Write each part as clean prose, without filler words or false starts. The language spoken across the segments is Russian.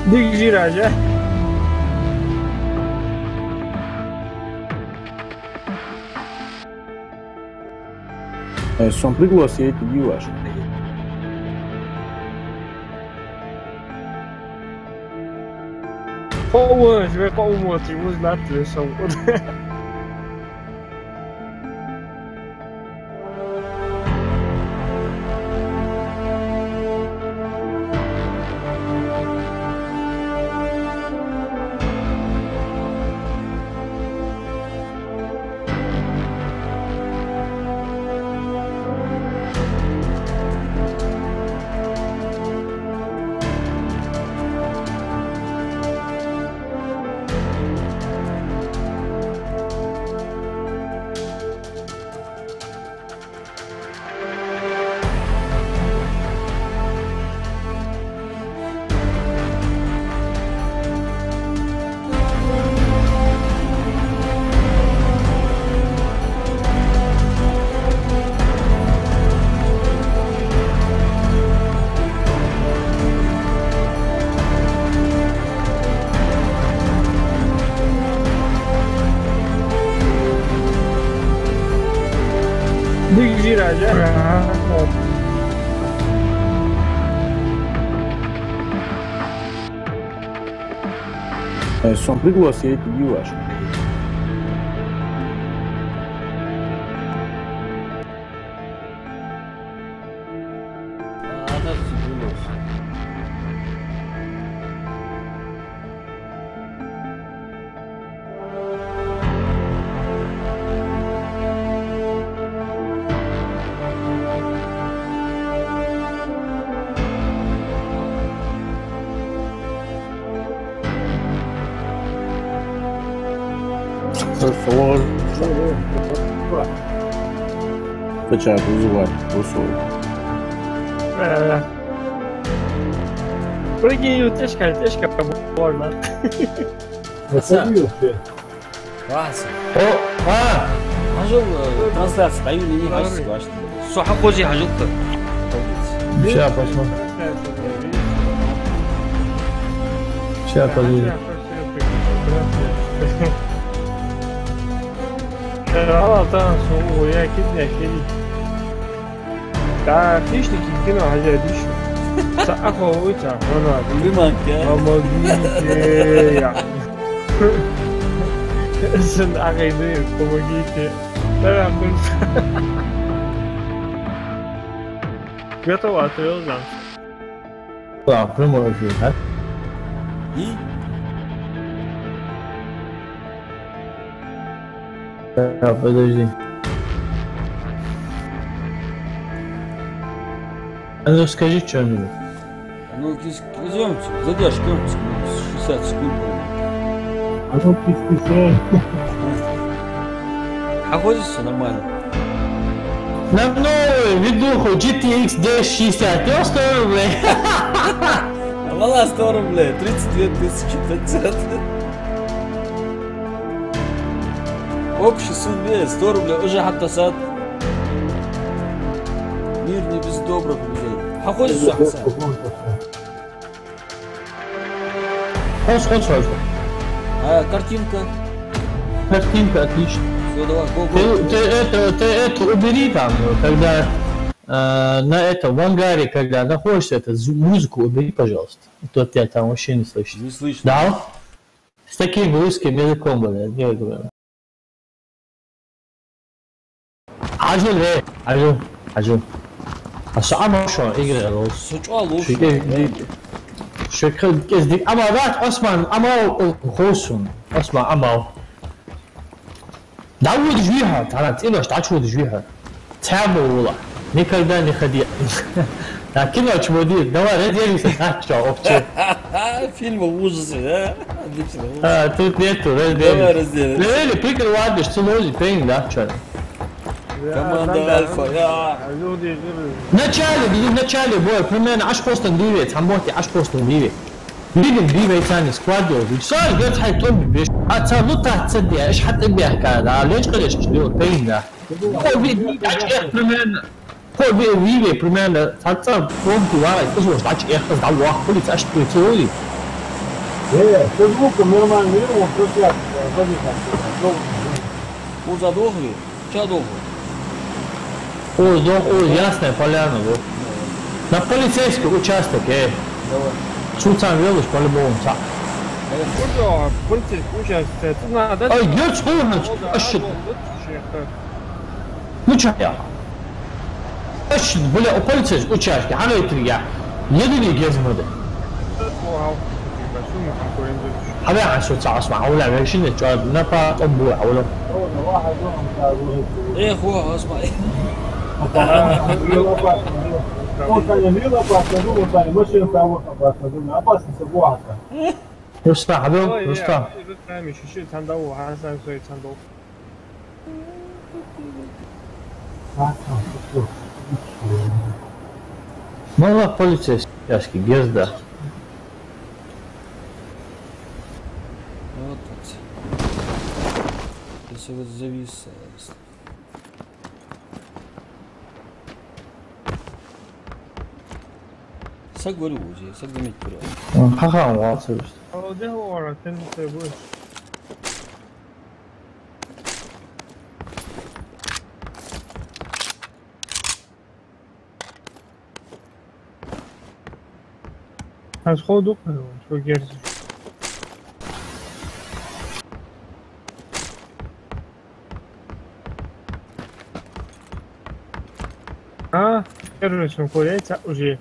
Diz girar já. Сам пригласил, я тебе ваш. Pô, je vais pas au motivos lá, tu são. Diz girar já. Сам пригласил, я тебе ваш. Почему вызывать? Прыгай, тяжко, больно. Вася. Хажу трансляция, даю не хочешь башни. Суха хози хажукта. Сейчас пошло. Сейчас подъедем. اه طبعا ويا كده كده tá fiz que não haja disso tá acabou tá não بما كان ama gite ya sen akide como gite tá com готово отвел нам Да, прямой эфир, да? И Подожди. Ну скажи что-нибудь. ну идемте, задержка 60 секунд. А ну пиздец. Охотишься нормально. На новую видуху GTX 1060, 100 рублей. Вала 100 рублей, 32 500. Общий сумме 100 рублей, уже حتى сад. Мир не без добрых людей. Охотишься, Хасан? Хорошо. А картинка? Картинка отлично. Все, давай, го. Ты это убери там, когда на этом в ангаре, когда находишься, эту музыку убери, пожалуйста. А то тебя там вообще не слышно. Не слышно. Да? С таким русским языком, блядь, я говорю. عجل الصعب شو يقرأ الروس Сучалу. شو كذي أما ذات أسمع أما خوسون أسمع أما داود جويها تعال تقولش تعال جويها تعبوا والله никогда не ходи لكن لو تشمودي دوا ردي ساتشو أوكي Фильм ужасы, да? тут нету Давай разделим. لا بيكر واحد اشتغل بين لا شو Команда Альфа, я. Вначале бой, примерно аж просто двигает, самботи аж просто двигает. Видим двигает ثاني سكواد يوم. صار قلت حي طب بيش. صار نطة تصدق ايش حتى بيحكي هذا ليش قلش اليوم بين ده. هو بيجي primерно. هو بيجي primерно حتى فوق واحد بس واش عاد اخذ دعوة كل تاش تقولي. Со звуком нормально, он просто У задохли? Ча дохли? О, ясная поляна, вот. На полицейский участок, Давай. Султан Велыш по-любому. Burada politik участие. Тут надо... Ай, герц, ошиб. Ну чё я? Ошиб, бля, у полицейский участок, хана итрига. Единый gezmedi. هذا عن شو اسمع ولا ماشي نتجاوب نبا طبوع ولا واحد ايه اخوها اسمع ايه он كان يميل опасно, думал, Таня, машина того опасно, думаю, опасно собака. يسمع حبيبي يسمع والله полицейский gezda. Вот так. Если вот завис. Сагварю уже, сагвамить пора. Ха-ха, валсыз. ده هو ورا تاني سيبوه از خودو شو گرزی گرزشون کوریه تا اوژی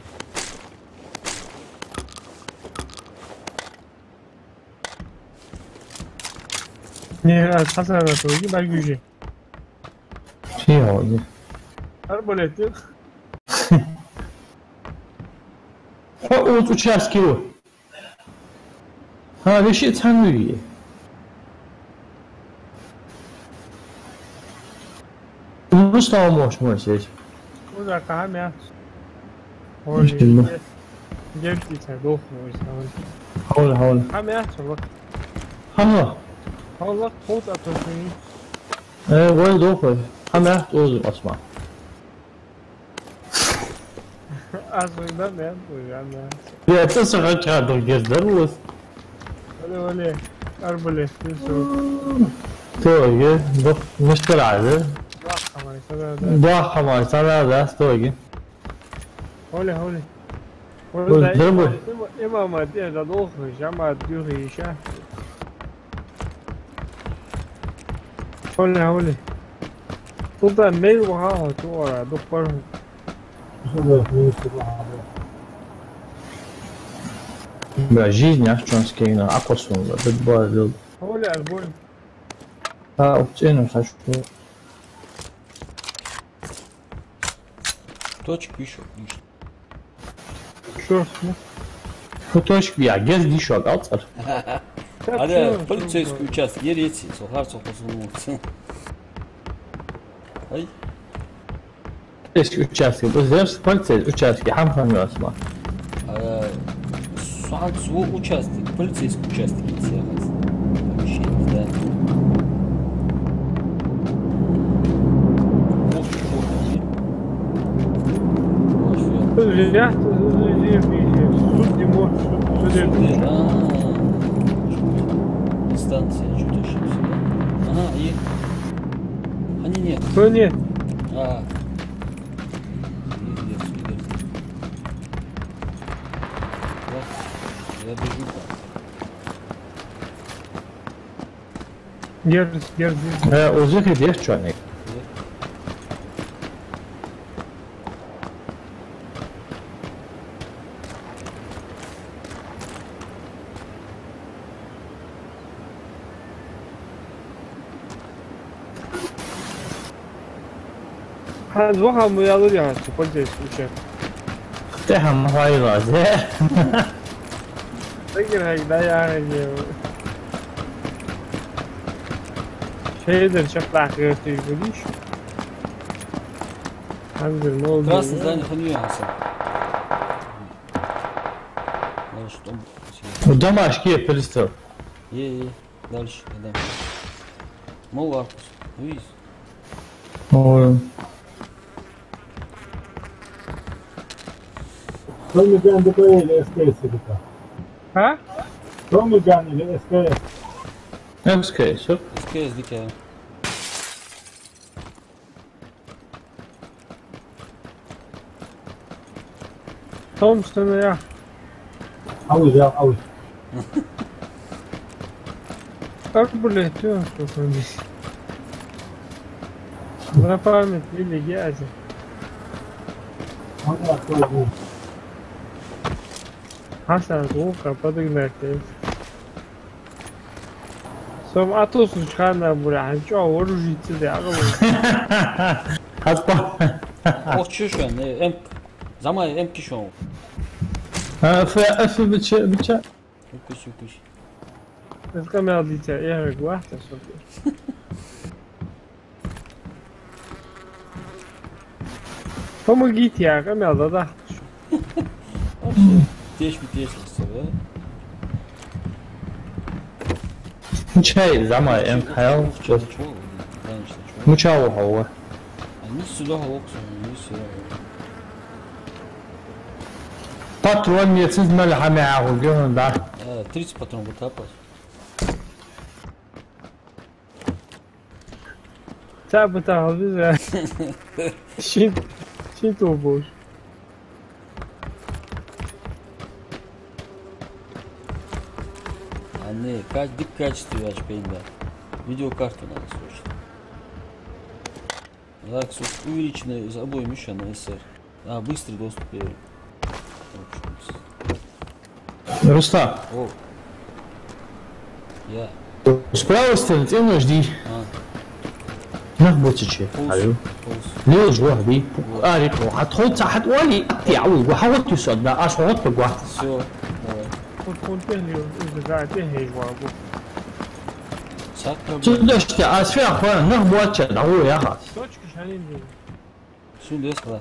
نه از حسن رسولی برگوژی چی هایی؟ هر بولتی вот участки вот. Вещи ценные. Ну что можно здесь? او در قهر میاد مشکل گرفتی تا دو حاول همه هست ها والله خود اتوشونی وين دوخه همه دوز اسمع aslında ne yapacağım ya? يا تصغر كادر جزر وس ولی arbalesti so توي ده مشكلة عادة bak ama sana da ده توي hole ضربه imam diye de doğmuş ama diyor işe hole Sultan ne bu ha tu ora doktor жизнь ашчонский на акосунга бедбар hole albol учену сашку Точка еще лишь. şu Футошки я гез дишок алцар Hadi полицейский участок, ерете, сухар сухосунуться. Ай, Eski участки, biz полицейский участки, хамхан asma. сухар свой участок, полицейский участок, вообще не знаю. ya su dimor su Станция, что-то еще сюда. Ага, и... Они нет. Кто нет? А. Я бежу так. Герз. Узых и девчонок. Az bakalım bu yalır ya. Polis uçak. Teham hayır azı. Peki hayda yani. Şeydir çok lahiyatı yürüyüş. Hazır ne oldu? Красный занят нюансы. Дальше что? Домашки перестал. Е, дальше, да. Молакус. Видишь? Ой. Son bir tane de böyle eskisi gibi. Ha? Томиган или СКС? МСК, все. СКС дикая. Том, что на я. Ауз. Как, блядь, что здесь? На память или грязи. Hasan Ruka подогнать. Сом атосу чхана бура анчо оружицы да агал. Хатпа. Ох, чушан, замай эмки шоу. Фэ бича. Укусь. Это камера дитя, я гвахта сопи. Помогите, я камера да. Тешь, да? Чай, замай, МХЛ. Чего? Ну чего, хава. Они сюда локсу, они сюда. Патрон мне цизмали хамяху, гён да. 30 патронов будет опас. Tá, tá, obviamente. Sinto o bolso. Они как дик качестве HP, да. Видеокарту надо слушать. Так, увеличенный с обоим еще на СР. Быстрый доступ. Рустам. О. Я. Справа стороны, ты не жди. نهبط شيء حلو ليش وحدي قالت هتحط هتقولي تعوي وحاولت تصدق اشعرت بواحد Все, давай. كنت اللي إذا تهيج وابو. تقدرش اسفل اخوان نهبط شيء هو يا خلاص Точки шалим дей. Все лезла.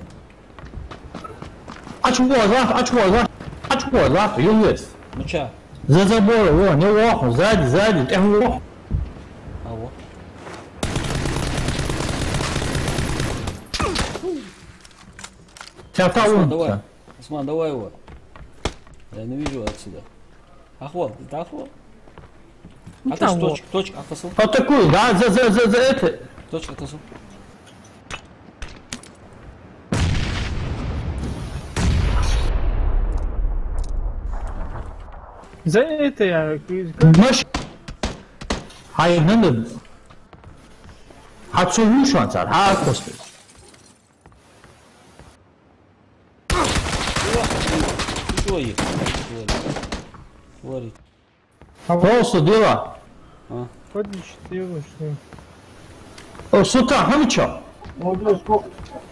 اشوى ضعف يونس Ну ча? за забор его не лоху сзади تهو А вот. давай. Осман, давай его. Я не вижу отсюда. Ахвал, это ахвал? Ну, Атас, там точка, атасу. атакуй, да, за это. Точка, атасу. За это я. مش هاي هند هتسوي شو انت هاكوست Что их? Говорит. просто дела Ходишь ты его что? سلطان هم شو Молодежь, сколько?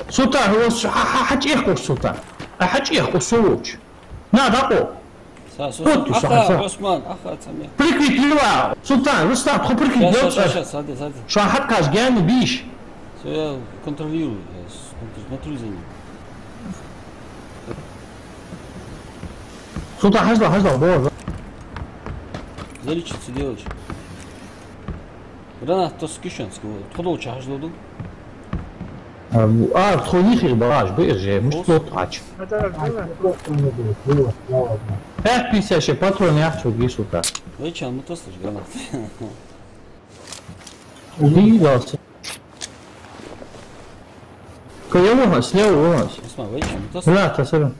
سلطان هو حكي يحكوا السلطان حكي يحكوا السوق نادقوا Аха, Осман, аха, сами. بريكريت لوا سلطان رستم خو بريكريت Сейчас, сади. شو حكاش جاني بيش Все, я контролирую, я смотрю за ним. سلطان حجله بور Залечиться делать. Гранат то скишенский, туда уча хаждоду. تخوني في البراج بيرجع مش صوت عاش Это было. Просто не будет. Было, ладно. هات بيسا شي باترون يحشو بيه سلطان Зачем? Ну то слышь, гранат. دي لاسه كيومها سليو Осман, зачем? Ну то لا تسلم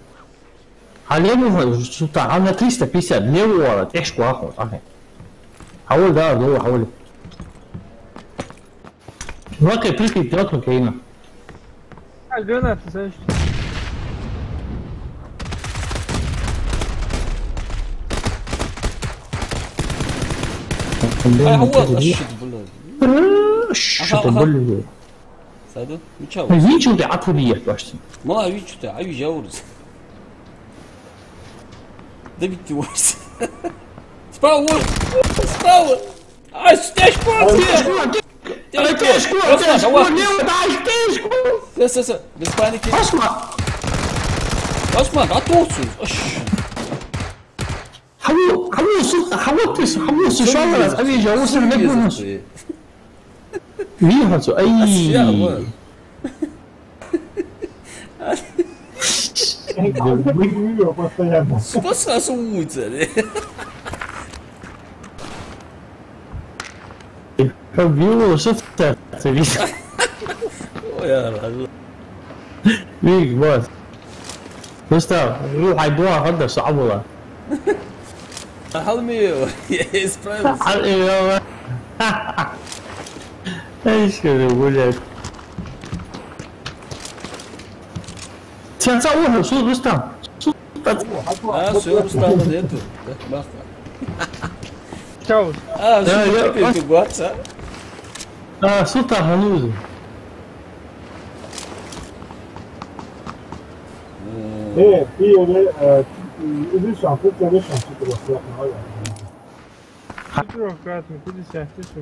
عليهم سلطان عندنا 350 ليه ورا تحشكوا اخو صحيح حول ده هو حول واقع بريكي تياترو كاينه Гранаты, знаешь. вот, блядь. что ты более Саду? Ну чё? видишь ты отводишь почти Мала, видишь ты, а видишь, аурус. Да ведь ты вось. Справа, справа. А, стежку, Все, без паники. Осман, отоцу. حوص شغلة أبي جوز المجنون ويهاتو أي Выигрываю постоянно. Что сразу улица? بيقولوا شفت يا رجل بيك باص مستوى روح عيدوها غدا صعب والله حلمي يس برايفس ايش كذا بقول لك تسويها صوت مستوى سو ستاند ديتو basta Ciao. شو في واتساب صوتها هنوز ايه في edition في edition في الوثائق Ты аккуратно, куда сядь, ты что?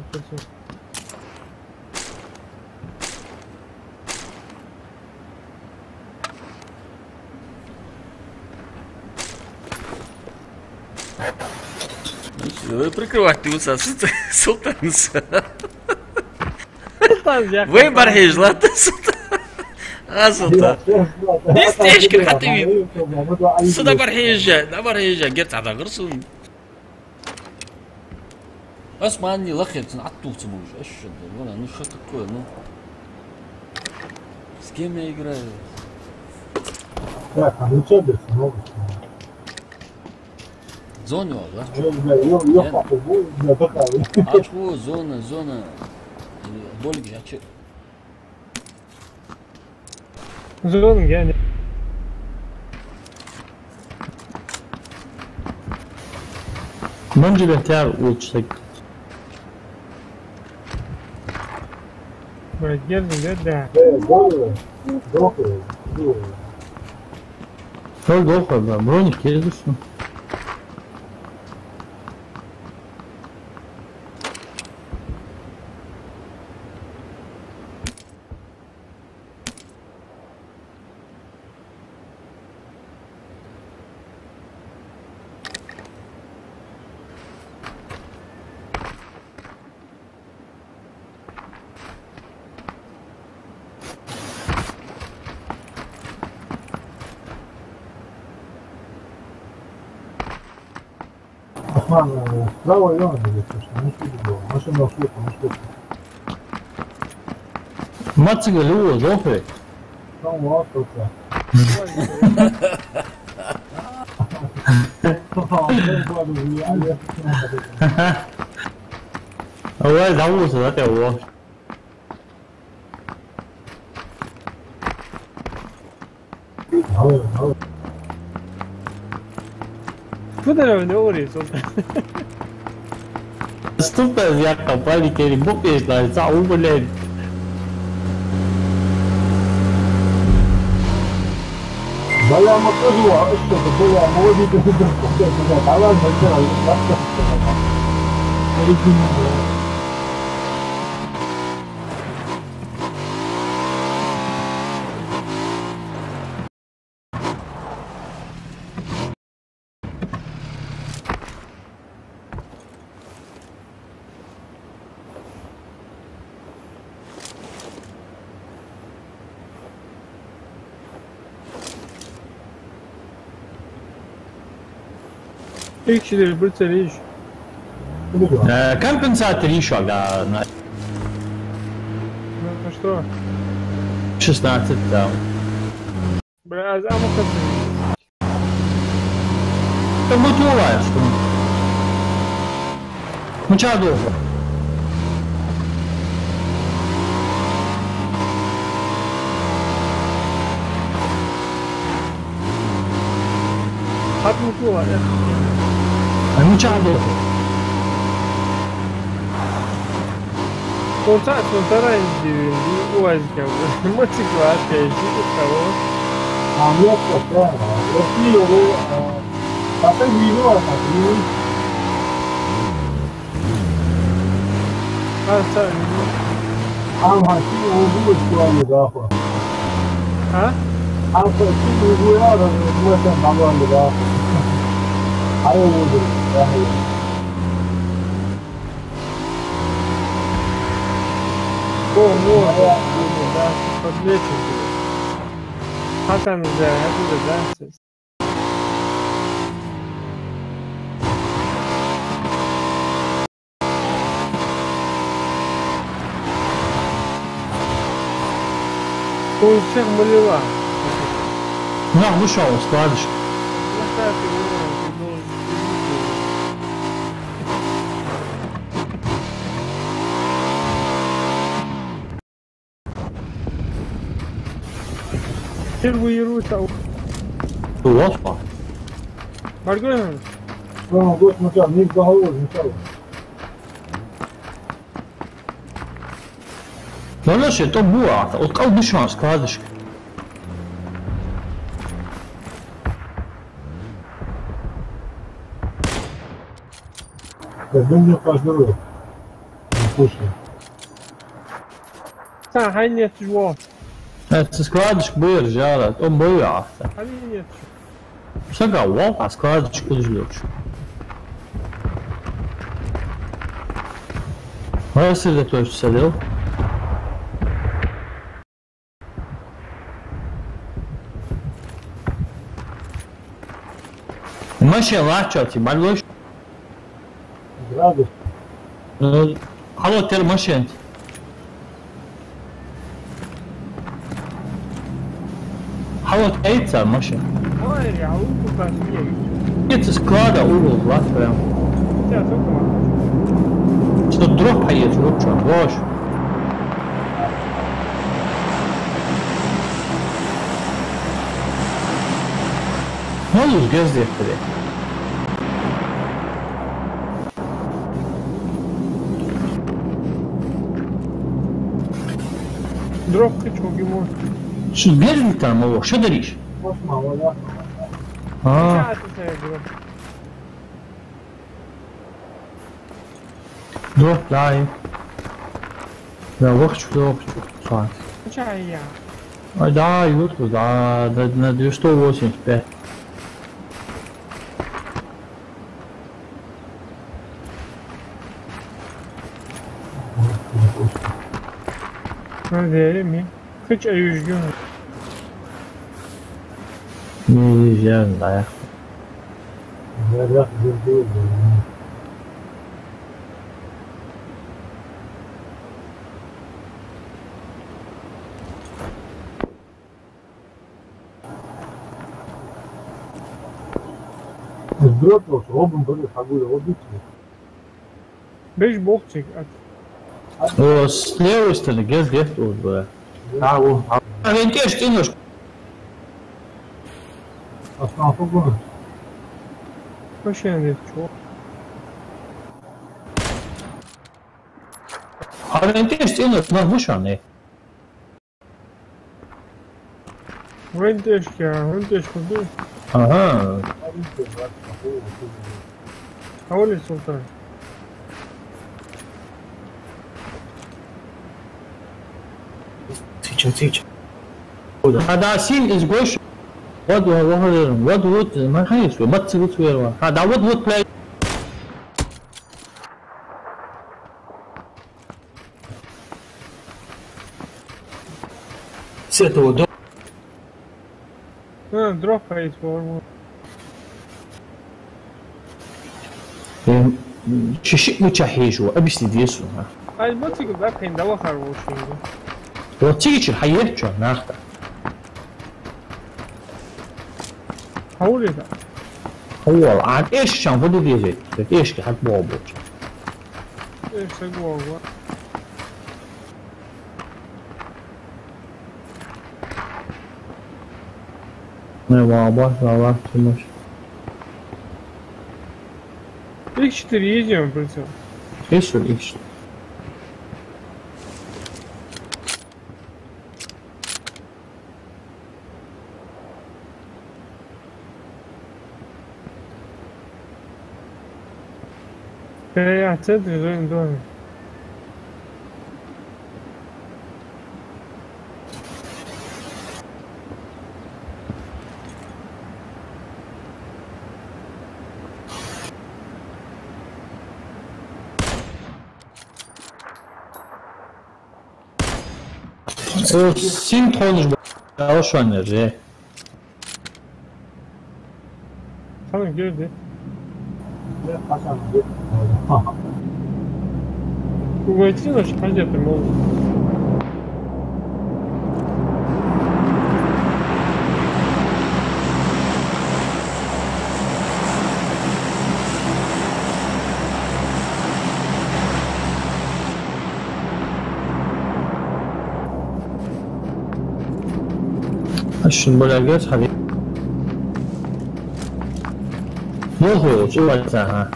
Прикрывать ты уса, султанса. وين برحيج لا تسلطان سلطان نستيشكل حتى مين صدا برحيجة لا برحيجة قلت على غرسون اسمع اني لخيت نعطوه تموج ايش ولا نشط الكل نو سكيم يقرا زون والله اشو زون بولق يا شيء Zorun yani. Bence beter uçsak. Böyle geldin de. Долго, да, броник келдісің. Справа и он или что? Не видел. Машина ушла, Мацыга луо, зохуй. Там вот тут. Ой, 나오고서 나한테 와. Куда не говори, Султан? Ступай, я компании кери буквы знаю, зау, блядь. Да я покажу, а что такое? Молодец, ты что-то давай сначала. İlk şeyleri bir tane iş. Kam pensate di Shoga? Ну что? 16, да. Бля, а ну-ка ты. Там мотиваешь, что? Ну чё долго? Отмутнула, да? Ну чё долго? Полтора недели, УАЗика, мотоцикл, того. А мне что? Россию, а ты видела, как А, сами. Россию будет сегодня завтра. А? Россию будет, мы там нормально, да. А я буду, да. Да, подлечим. Hakan da hadi de dersiz. Он всех молила. На, вышел, складочка. Оставь его, ты должен. Первый рута. Опа. Барган. Ну, вот смотри, не в голову, сначала. Ну, знаешь, это было. Вот как вышел, складочка. Возьми мне каждый раз. Слушай. Sen hani net жо. Это складочка был, жара. Он был, а. Hani net. Сага, а складочку жлёшь. А если это тоже садил? Машина лачать, малыш. Градус. Алло, тер машин. Алло, эйца машин. Hayır ya, uyku ben niye? Это склада угол, влад прям. Ya sokma. Что дроп поедешь, лучше, ложь. Ne olur göz defteri. Drop çok ему. Şu bir tane o, şu deriş. Osman, valla. Ha, Çatı sen drop. drop line. Ya vakit şu saat. Çay ya. Ay да, идут туда, на 285. Nerede mi? Kaç ay üzgün. Не везем, да. Говорят, держу. Сдропал, робом были, хагули, обычно. 5 bok çek at. O с левой стороны göz defteri böyle. Ha o. Ориентируешь, кинешь. Aslan bunu. Hoş geldin çok. Ориентируешь, кинешь, на вышаны. Вентеш ya, ventеш kudu. Ага. Havali sultan. Сейчас. هذا سين is gosh. What ما حيسوي ما تسوي سويروا. هذا what play. Сету до. Ha drop hayır var mı? شيء متشهيش وأبيش تديسه. Ay batı da penda bakar bu şimdi. وتيجي الحياة شو ناخذ. Havali da. هو عاد إيش شان بدو ديزي إيش كحد بابو. İşte bu var. Ne var tümüş. İlk 4 yiyeceğim pırsa. İş. Ya çadır dön dön. O sim tonuş bu. Şu an nerede? Tamam gördü. Hasan. Bu etkin de şarj yapayım oğlum. شنو بلاقيت حبيبي مو هو شو ها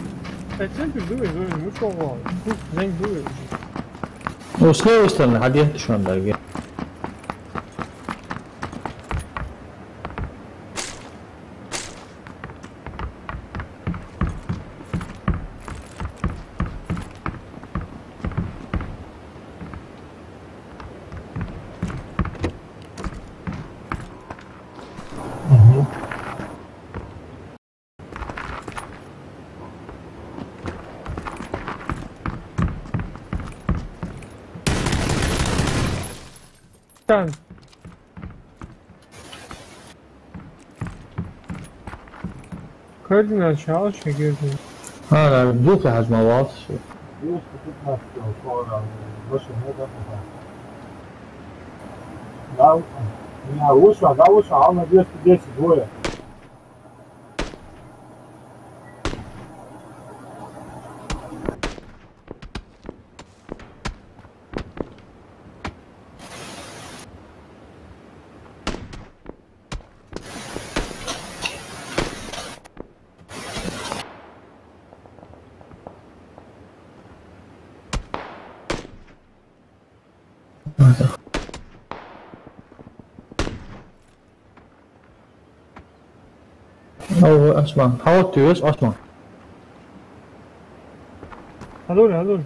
Sempre dois hoje, muito bom. Nem dois. وسلو استنى حد شلون بلاقي Kan. Kırdın aşağı çekirdin. ها دوك حد مواد Видишь, тут нас скоро больше нет этого. Да, да, лучше, а он на 210 двое. أو أسمع حاولت بس أسمع هذول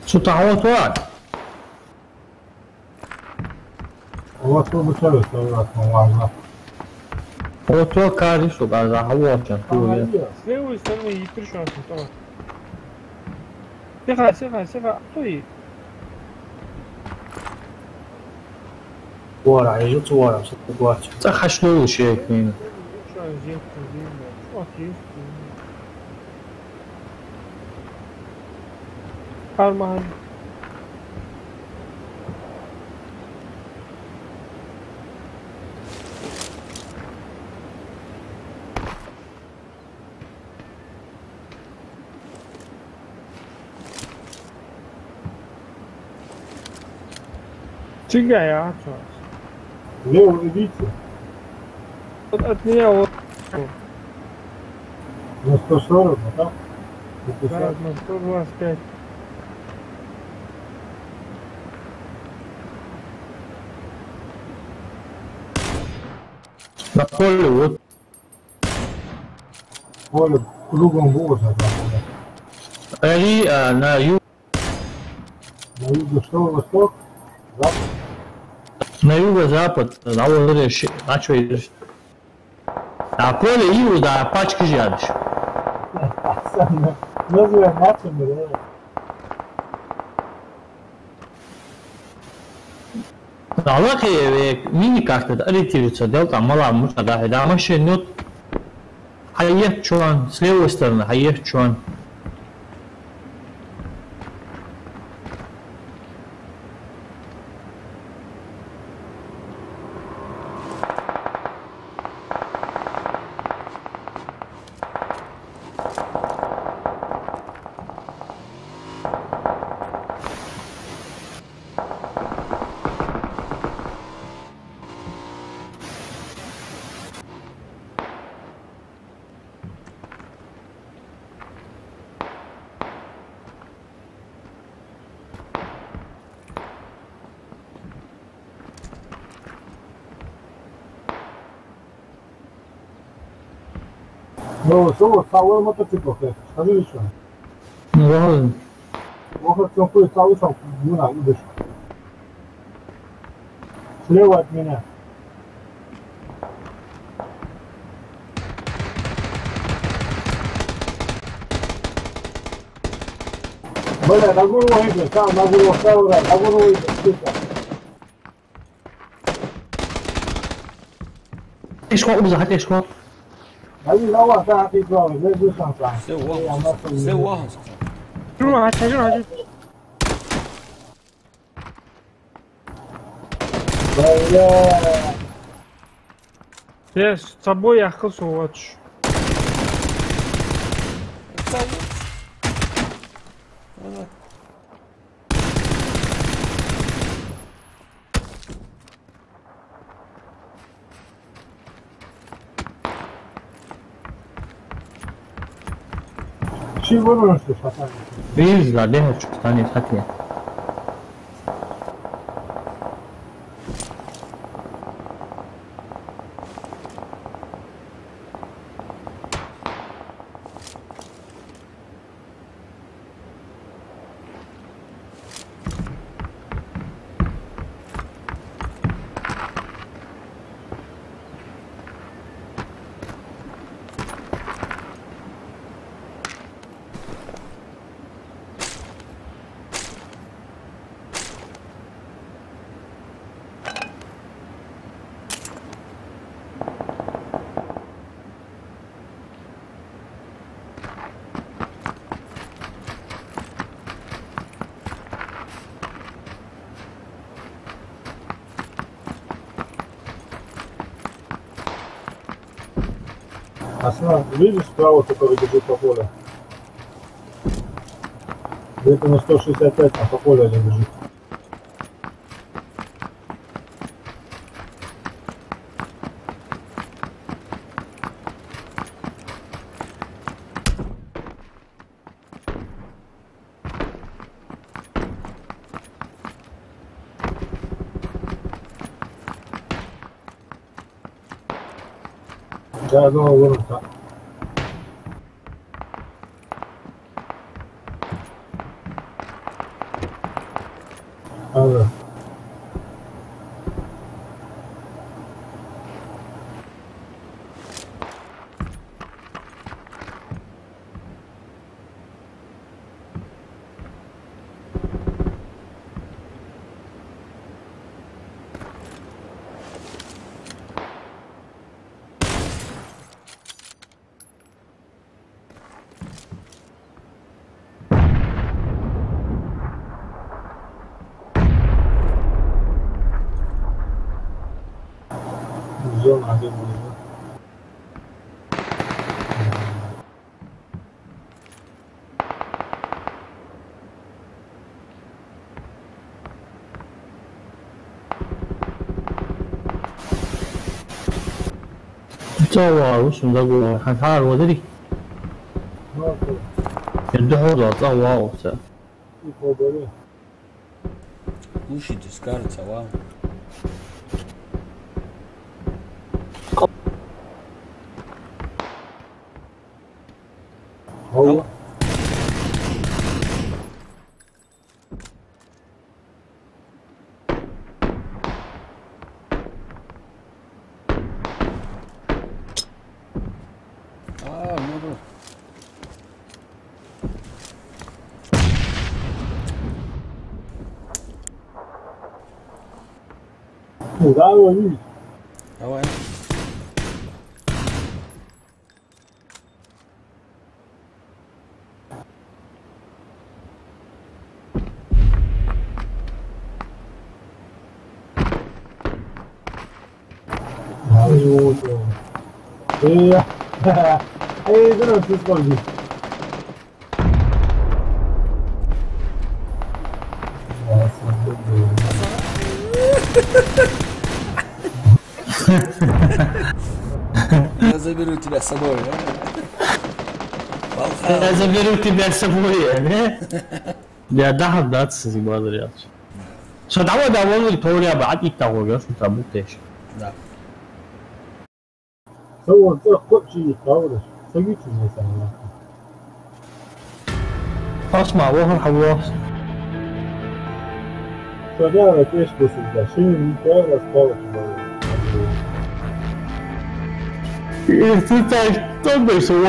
شو تعودت واحد هو شو بسوي والله. هو تو كاري شو قاعد هو كان Слева и стороны и пришел там. Тихо. Стой. ورا يجوز ورا صدق تخشلوا شيء كين Что здесь? Окей. Карман. Чигай, а что? Лево идите. Вот от меня вот. На 140, да? Да, на 125. на поле вот Поле кругом воздуха. они на юг На юго-восток, запад. на юго-запад на вот это начал идешь на поле юг да пачки жадешь Называй нациями, да? Allah mini kartı da ретируется делta мала можно да да машин нет hayat şu an с левой стороны hayat şu an Ну, что, целый мотоцикл, скажи еще. ну ладно Может, какой целый там, не знаю, видишь. Слева от меня. Бля, на голову идет, там, на голову, второй раз, на голову идет, сука. ايش هو ابزح ايش هو Они на вас, да, ты правый, не будешь там сам. سواها شنو هاتي Бля. Я с собой ехался вот. Și vă nu știu așa. Vezi la dehočku stane hatije. Așa, видишь справа, который бежит по полю? Где-то на 165 по полю один бежит. Да, одного ворота. Ага. Зона один нужно.叫我为什么我看他我这里人最后找找我这 И поборы. Уши дискарца, вау. Ау. Много. Да, его видишь. Давай. Эй, здравствуй, Скорби. Я заберу тебя с собой, Я заберу тебя с собой, не? Я дам даться смотрят. Что давай давай толя بعد 있다고 요 진짜 못 돼. Да. 저거 저 껍질이 가오래. 저기 중에서. اسمع وهو حواس. Тогда опять после шины не распалось.是在东北说有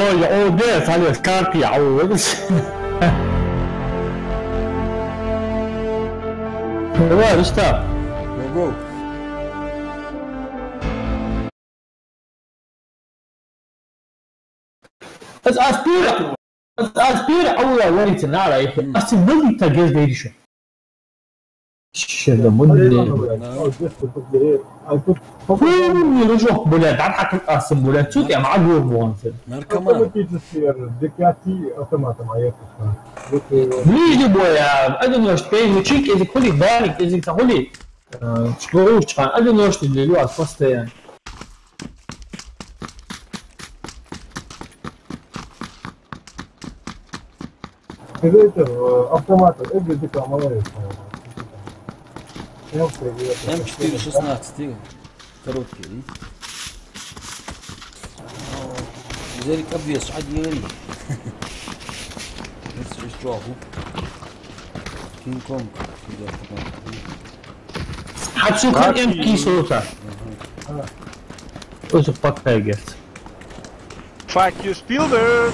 那咱就干掉我是。我是的。Go. بس aspira أول وريت النار أصلا تجهز ليش شو فين يرجع بولاد عم حكي قاسم بولاد شو يا معقول موانسل Наркоман. ليش بويا أدنى شتين وشيك إذا كل بالك إذا تقولي شكروش كان أدنى شتين اللي هو الفصل يعني Автомат, это молодец. М416, короткий, видите? Зарик обвес, один говори. Это что, Кинг-Конг. Hatsukan M2 soruta. Özü pakkaya geldi. Fuck you, Spielberg!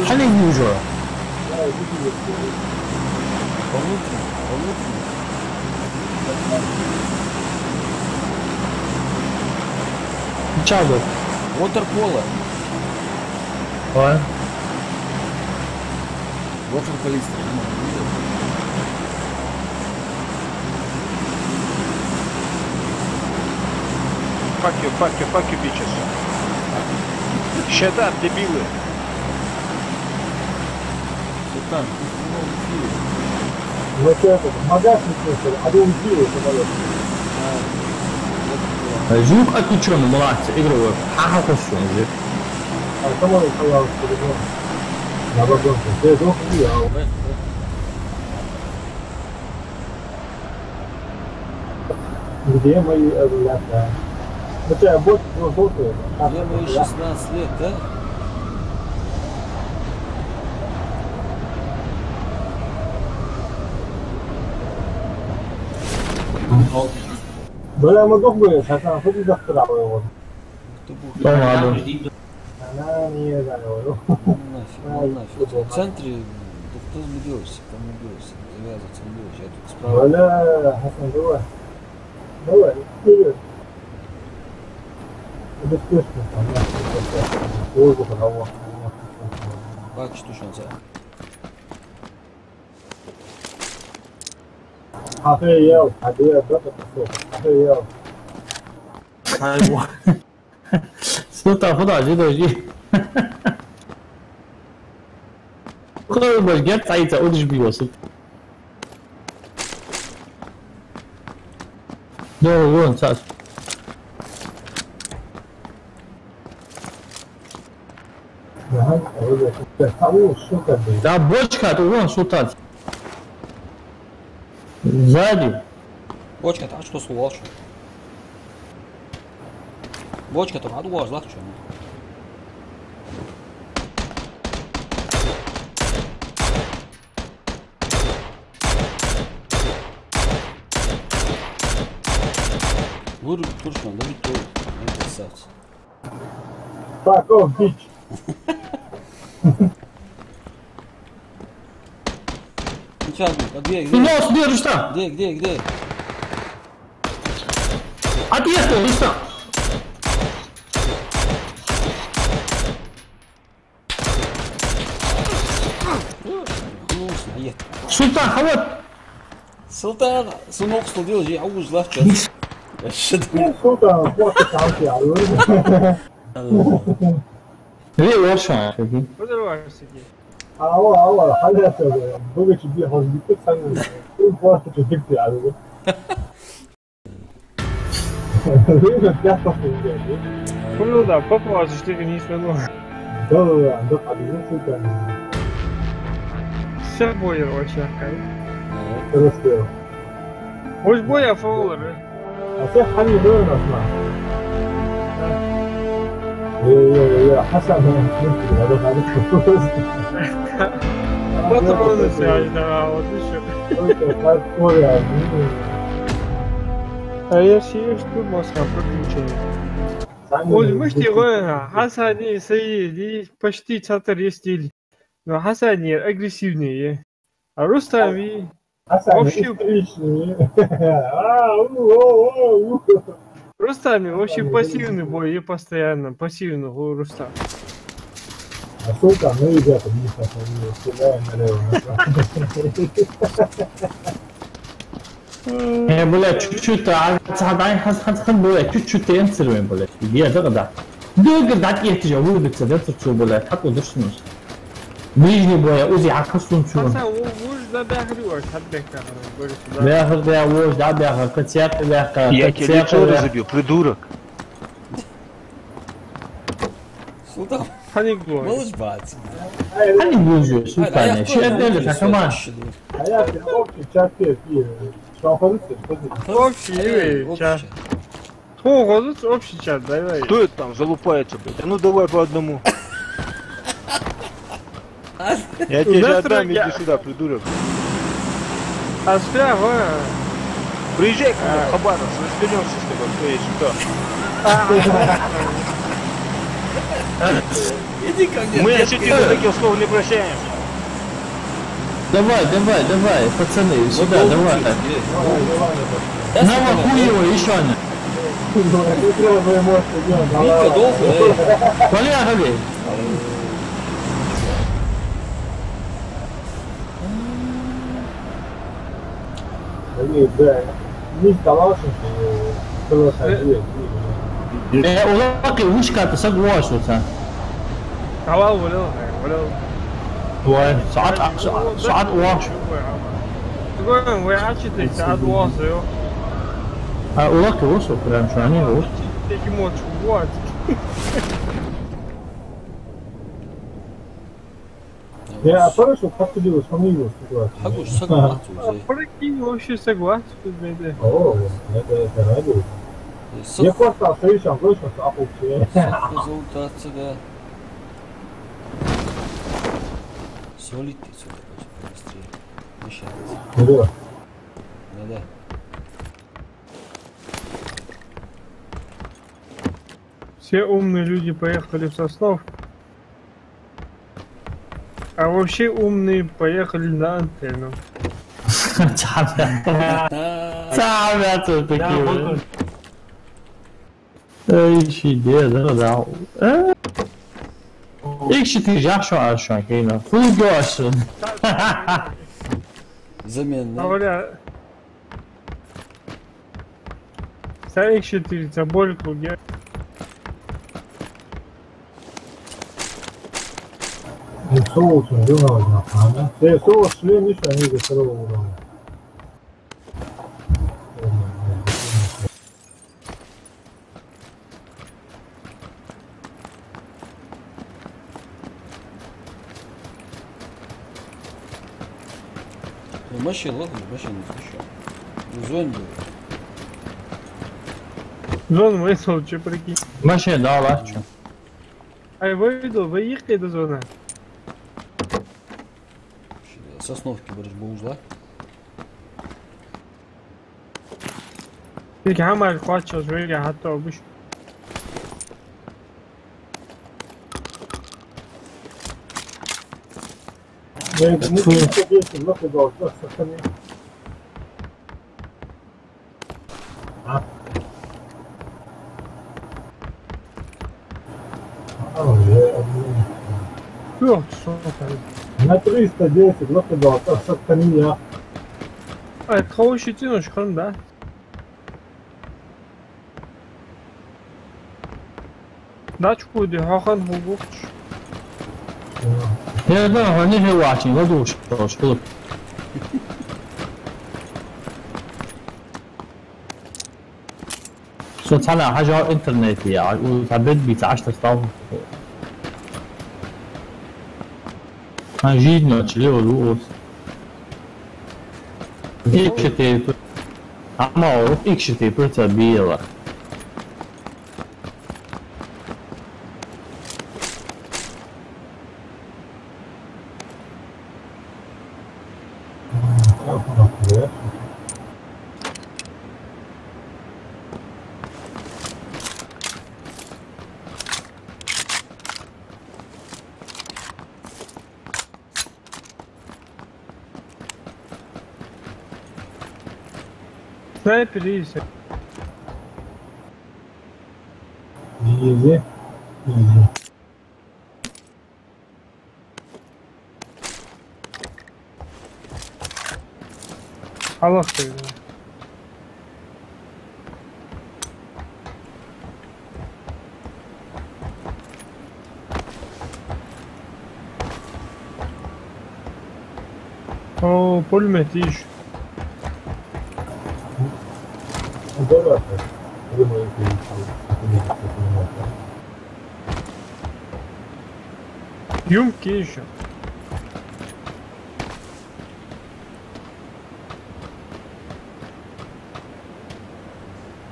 Hani unusual. Чао. Waterpolo. Ой. Waterpolist. Fuck you, bitches. Shut up, дебилы. Султан, Вот это, магазин слышали, а вы убили самолет. Звук отключен, молодцы, игровой. Ха-ха, косвен. А самолет стоял, что ли, на вагонке. Ты дом убил. Где мои ребята? Ну тебя бот желтый. мне мои 16 лет, да? Бля, мы дох были, хотя хоть и захтрал его. Кто был? Да ладно. Она не знаю. Нафиг. В центре, да кто сбегешься, кому бьешься, завязываться не будешь, я тут справа. Бля, Хасан, давай. Давай, вперед. Это спешно, там, воздух, того. Bak işte şu an sen. Охуел, охуел, да, охуел. Султан, подожди, подожди. Куда будешь гет таиться, удишь бьёшься. Да, вон, сейчас. Ага, кого, сука, блин. Да, бочка, это вон, Султан. Сзади. Бочка, а что слушал? Бочка, там, а дуаш, лах, что? Vur, kurşun, da bitti oğlum. Ne krasavцы. Fuck off, bitch. А где? Нос, где, Рустам? Где? Отъехал, Рустам. Султан, хават. Султан, сынок, что делаешь? Я уж лах, что? Сука, просто каунтил. Не, лоша. Поздравляю, Сергей. Ала, халята, бога тебе хозбитик сану. Ты просто чудик ты, а вы. Ну да, попался, что ты не смело. Да, подъезд, сука. Все боер вообще, кай. Просто. Hoş boya favoları. А все хани дөрөн асма. Хасан, Потом он связь, да, вот еще. А я себе что Москва приключение. Ой, мы что говорим, Хасани, Саиди, почти цатар стиль. Но Хасани агрессивнее. А Рустами вообще... Рустами вообще пассивный бой, и постоянно пассивный у Рустам. А сука, ну ребята, не стреляем налево. блядь, чуть-чуть, блядь, чуть-чуть тенсируем, блядь. Я да. Долго дать я тебе вылубиться, да, что, блядь, как удушнешь. Ближний бой, узи, а косун чё? Хасан, уж да бягрюешь, отбегай, говорит сюда. Бягр, да, уж, да, бягр, концерт, бягр, Я тебе лицо разобью, придурок. Sultan. Panik Malış bat. Hani bozuyor Sultan? Şereflerle takıman. Hayatım общий чат пи. Шампанское. Общий чат. Общий чат, давай. Кто это там залупается, блядь? А ну давай по одному. Я тебе же отдам, иди сюда, придурок. Аспя, Приезжай ко мне в Хабаровск, разберемся с тобой, кто есть кто. Иди ко мне. Мы отсюда до таких слов не прощаем. Давай, пацаны, сюда, давай. Нам охуево еще одна. Вика, долго, Поехали. Да. Не Калашин, Улаки وشكا تسقوا شوتا. تعال ولو ساعات واش. تقول ويعاد شتي ساعات واصل улаки وصل كلام شو يعني هو. تيجي موت شوات. Я хорошо подтвердил, что мы его ситуацию. حقوش سقط وزي. Прикинь, вообще согласен с этим. О, это радует. Я просто остаюсь обычно с апоксией. Результация, да. Солите сюда, быстрее. Мешается. Да. Да. Все умные люди поехали в Соснов. А вообще умные поехали на антенну. Цамятся такие. Ищи, да. X4 yaxşı aşağı kıyla. Full görsün. Замена. Говоря, sen X4 больку, я... Соусом дюного знакомы. Соус шлем, видишь, они до второго уровня. Машина, ладно, машина еще. Зонди. Зон вышел, че прикинь. Maşın dağlar. Ай, выехали до зоны. Сосновки будешь бы узла. Peki hemen kaçacağız böyle hatta olmuş. Я не знаю, что есть, но ты должен сохранить. Yok, sonra. На 310, но ты должен сохранить. Ay, kavuşucu çıkalım da. Daç koydu, Hakan hukukçu. Ya ben hani watching o duş. Şöyle. شو طلع حاجة على الانترنت يعني وتعبت بيتعشت تطاوم جيدنا تشليه الوقت اكشتي اما اوروف اكشتي برتا بيلا Снайпер iyiyse. Easy. Easy. Allah koydu. Oo, pulmet iş. Юмки еще.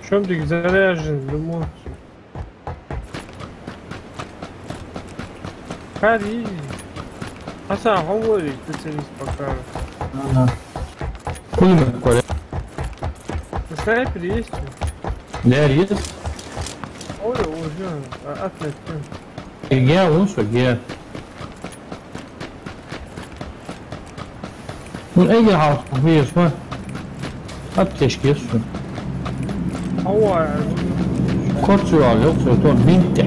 Чем ты заряжен, думаю. Хари. Hasan, говори, специалист пока. Пулемет, Коля. Снайпер есть? Да, есть. Ой, уже. Отлично. Гея, лучше, гея. Ну, أي عاصفة في اسمه أبتشكي اسمه هو كورتشوال يقصر طول بنتع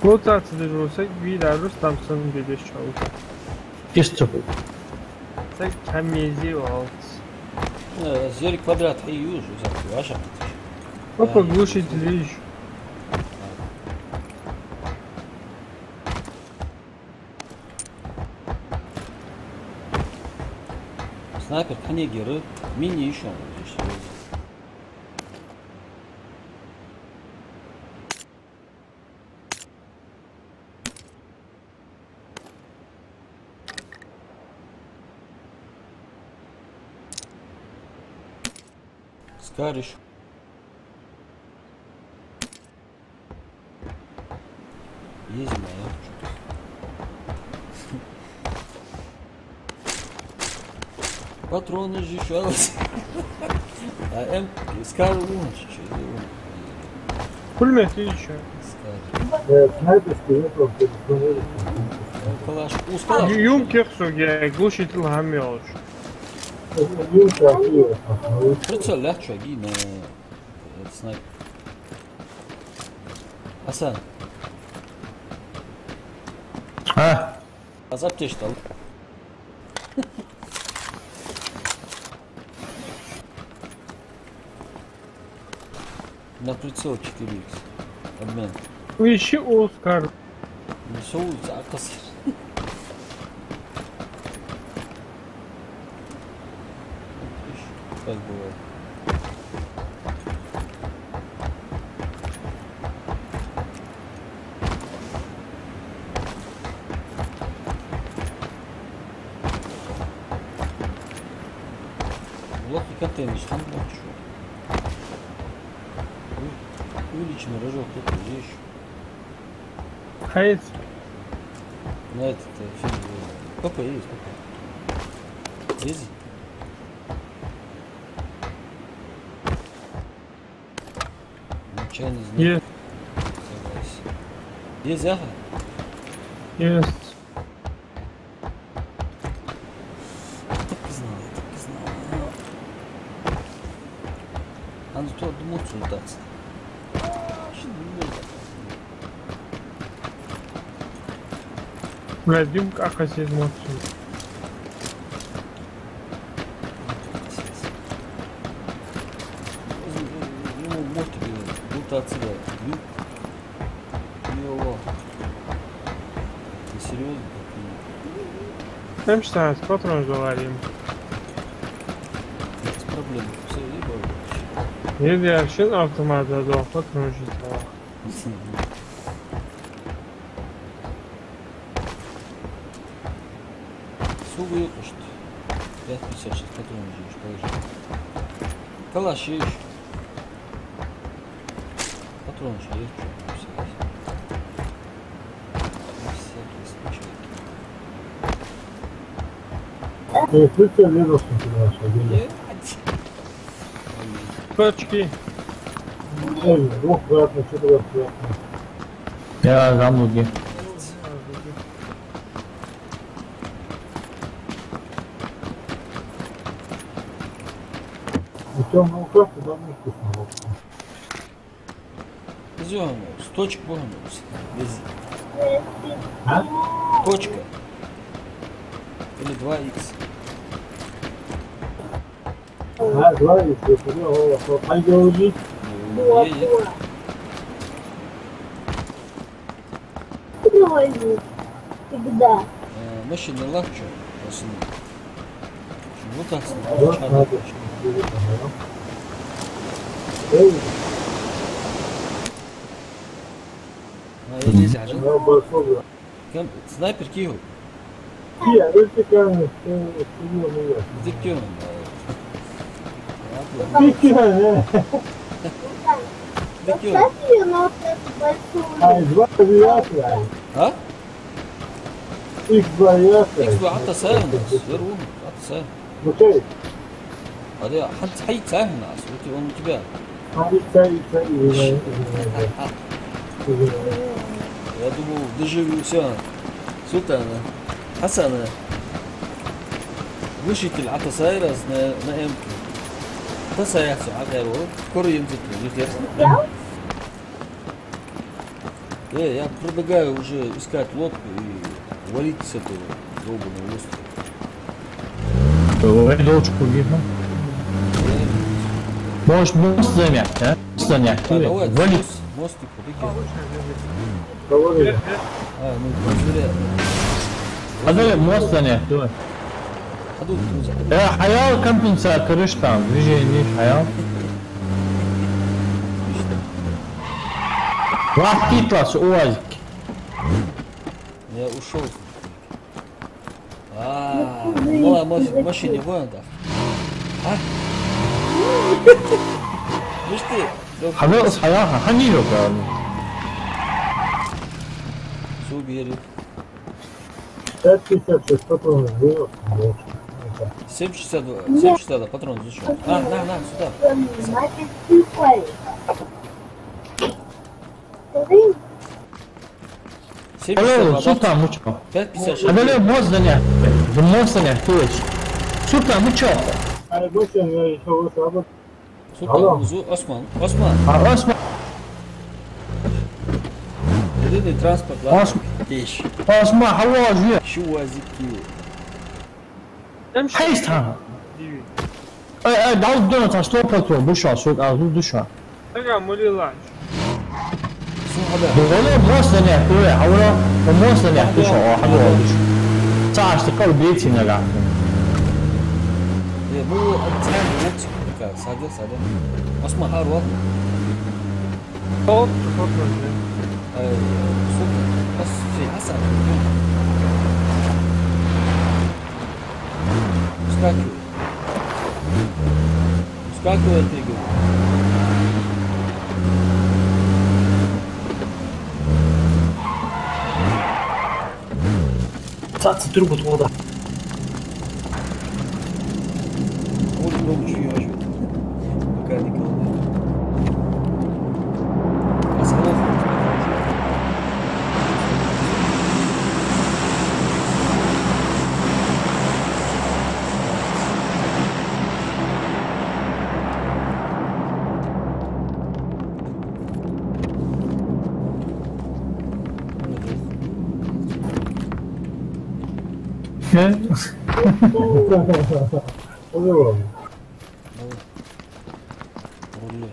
Rotacija olsa gideruz Thompson'ın dedi şovda. يستقل Tek temizi alt. زيري كوادرات هي يوز وزارة عشرة. Опа, глушитель еще. Снайпер, канегеры, мини еще. Скариш. Есть моя. Патроны же еще. А М Скар лучше. Пулемет еще. Снайперский ветров предусмотрели. Калаш. Ускалаш. Юм кексуге глушитель хамелш. Прицел легче гине снайпер. Hasan. ها Azap تشتغل. На прицел 4х. Обмен. Ищи Оскар. Не соус, а косыр. Так бывает. Лодки контейнер, что там больше? Увеличенный рожок тут здесь. Hayır. На этот фильм. Сколько есть? Сколько? Есть? Ничего не знаю. Есть. Согласен. Есть яха? Есть. Так и знал, я так и знал. Надо туда думать султаться. Блядь, Дим как хотел мочить. Ну, может, мутация. Йо. Ты серьезно? Hem şans patron говорим. Без проблем. Все, либо. Yedi yaşın avtomata da patron житла. Сугу ёпошт. 5,56 патронов ждешь, положи. Калаш есть. Патрон же есть, что Ты прицел ветров смотришь, Точки. двухкратно, четырехкратно. يا غامض И темную карту давно вкусно. Везем, с точек вон. А? Точка. Или 2х. А, два, если ты пойдешь. Едет. Всегда. Машина легче. Вот так. Вот надо. Эй, Нельзя же. я большой. كم سنايبر كيهو Я, это как серьезно. ديكيون ديكيون Поставь ее на вот эту большую. А, два авиатора. ها X2 авиатора. اكس حتى ساهم يروح حتى ساهم Окей. هذا حتى حي ساهم ناس وتي اون تبع يا دوبو دجي سان سلطان حسن وشي كل عطا سايرس نا يمكن تسايا على غيره كوري يمسك يخير я предлагаю уже искать лодку и валить с этого долбанного острова. Давай дочку видно. Можешь мост занять, а? Занять. Давай, Валить. мостик, Говори. ну, проверяй. А давай мост занять, давай. А тут нельзя. Hayal компенсация, крыш там, движение, hayal. Вахтитлас, УАЗик. Я ушел. Мала машине вон да. А? Видишь ты? خلاص حياها حنيلو قال. Все убери. 556 патронов было. 7,62. 7,62 патрон зашел. На, сюда. Значит, ты палишь. Смотри, 7,62. Султан, ну что? 5,56. Давай мост занять. Мост занять, то есть. Султан, ну что? А больше я еще вот работаю. Султан, внизу. Осман. А Осман, Единый транспорт, ладно. Осман, Вещь. Осман, حواجي. شوازيكي. امشي حيستها. دعوت دونا تستوى باترون بشع صوت أعطوا دشع. تقع مولي لاش شو هذا؟ دولة موست занять, то есть, حولا موست занять, دشع أو حلوة دشع. ساعة اشتغل بيتي نقع. مو أتساعد نفسي كذا صادق. أسمع هاروا. صوت صوت بس في حسن. Скакивай тигр. Цаца трубу туда. Вот много чего еще. Пока никого нет. Остановка. По-другому. Рули.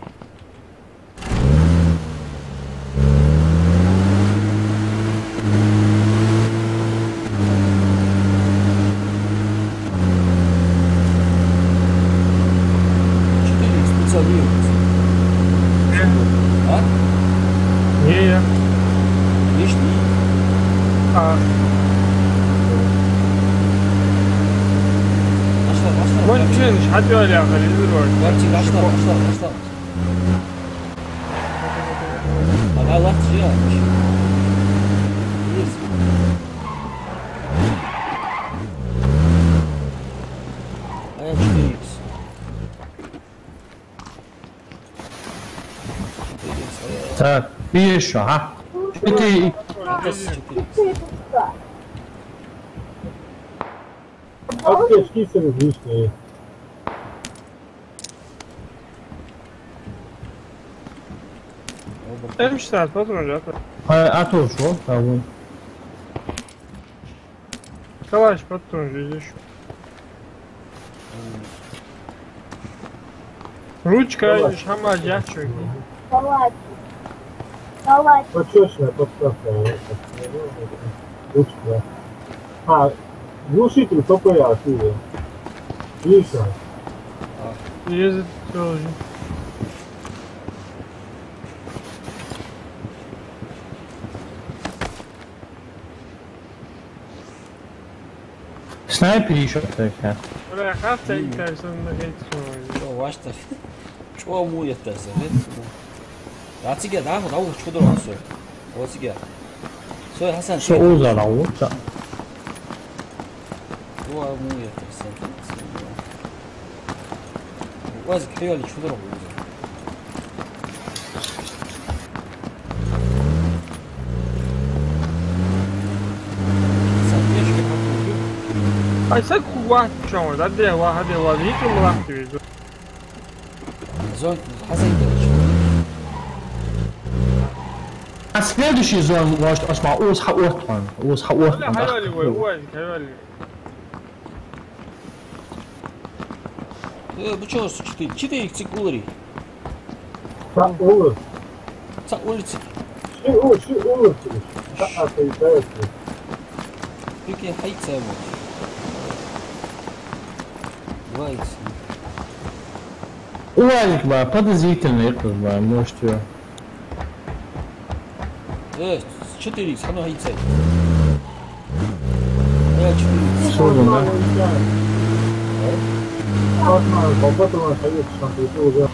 Четыре специалируются. А? Не, Лишний. ما نمشيش حد ولا يا خليل دلوقتي Квартира, ашла. Ага, лахчи, я. Есть. А я 4х. Так, пишу, а? Это Это 4х. Аптечки все лишние. امشي ساعة فترة جات اتو شو تاوي كواش فترة جيش Ручка шама жачок. Салат. Салат. Почечная подставка. Ручка. Глушитель ППА, ты. Лиса. Ездит тоже. снайпер еще такая. Бля, хавта и кажется, он нагается. 와시다. 쪼무였다서. 아찌게 나하고 쳐들어왔어요. 어찌게. 소위 하산. 소우자라고? 쪼무였다서. 와서 개열이 쳐들어오고. Ai, sai com o guarda-chão, dá de lá, nem que eu lá fiz. زون حسن следующий зон может осма уз хаотхан لا حيوالي حيوالي بچو چی ایکسی کولری Так, улыб. تا улицы Ши улыбки. Так, появляется. Пики хайца вот вайс Уалик ба подозрительно это ба может ее 4 산호 хайца я 4 сложно, да? Возможно, попробуем совет, что ты уже.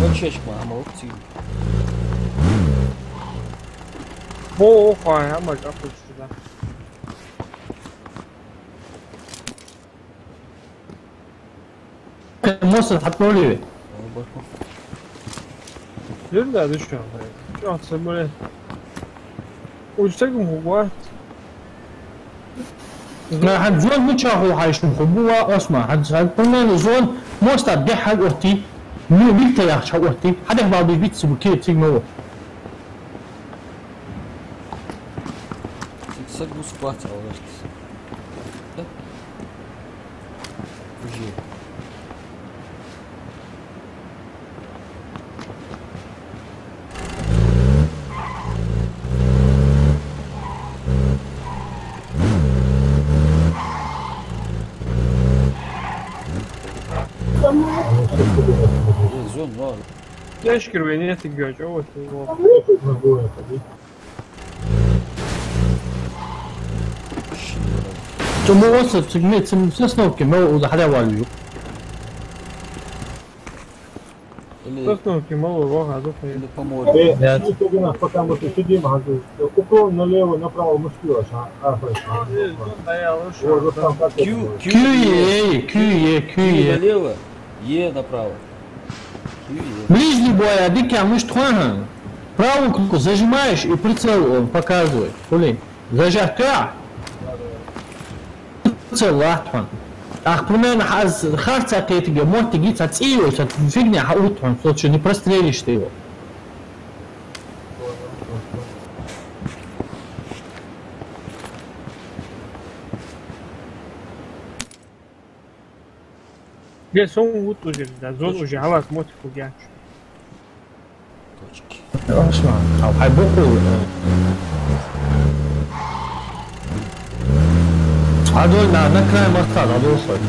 кончечка а молодцы О, а мы как сюда. موصل حطوا لي يرجع ده شو شو هتسمونه ويشتغل هو ما حد زون مو شاهو هاي شو خبوا اسمع حد قلنا زون موستا بحق وقتي مو بيتا يا شو وقتي حدا بعض بيت سو كده تيجي садгу склаться ловишь уже زون نار Я اشكر بيني تيجي جوه 좀 먹었어 지금 좀 스스럽게 먹어 하려고 Сосновки мало вага, духай. или помочь Потому что сидим, уклон налево, направо мушкила, вот там как 큐예 налево е направо ближний бой адики амыш тхуан правую кнопку зажимаешь и прицел показывает блин зажатка прицел латхан ахпунан хаз харца кетиге мот тиги цацио фигня хаутхан что не прострелишь ты его Где сон вот уже, да, зон уже, а вас мотик угяч. точки اسمع او هيبقوا هدول نكراي مرتاد هدول صوت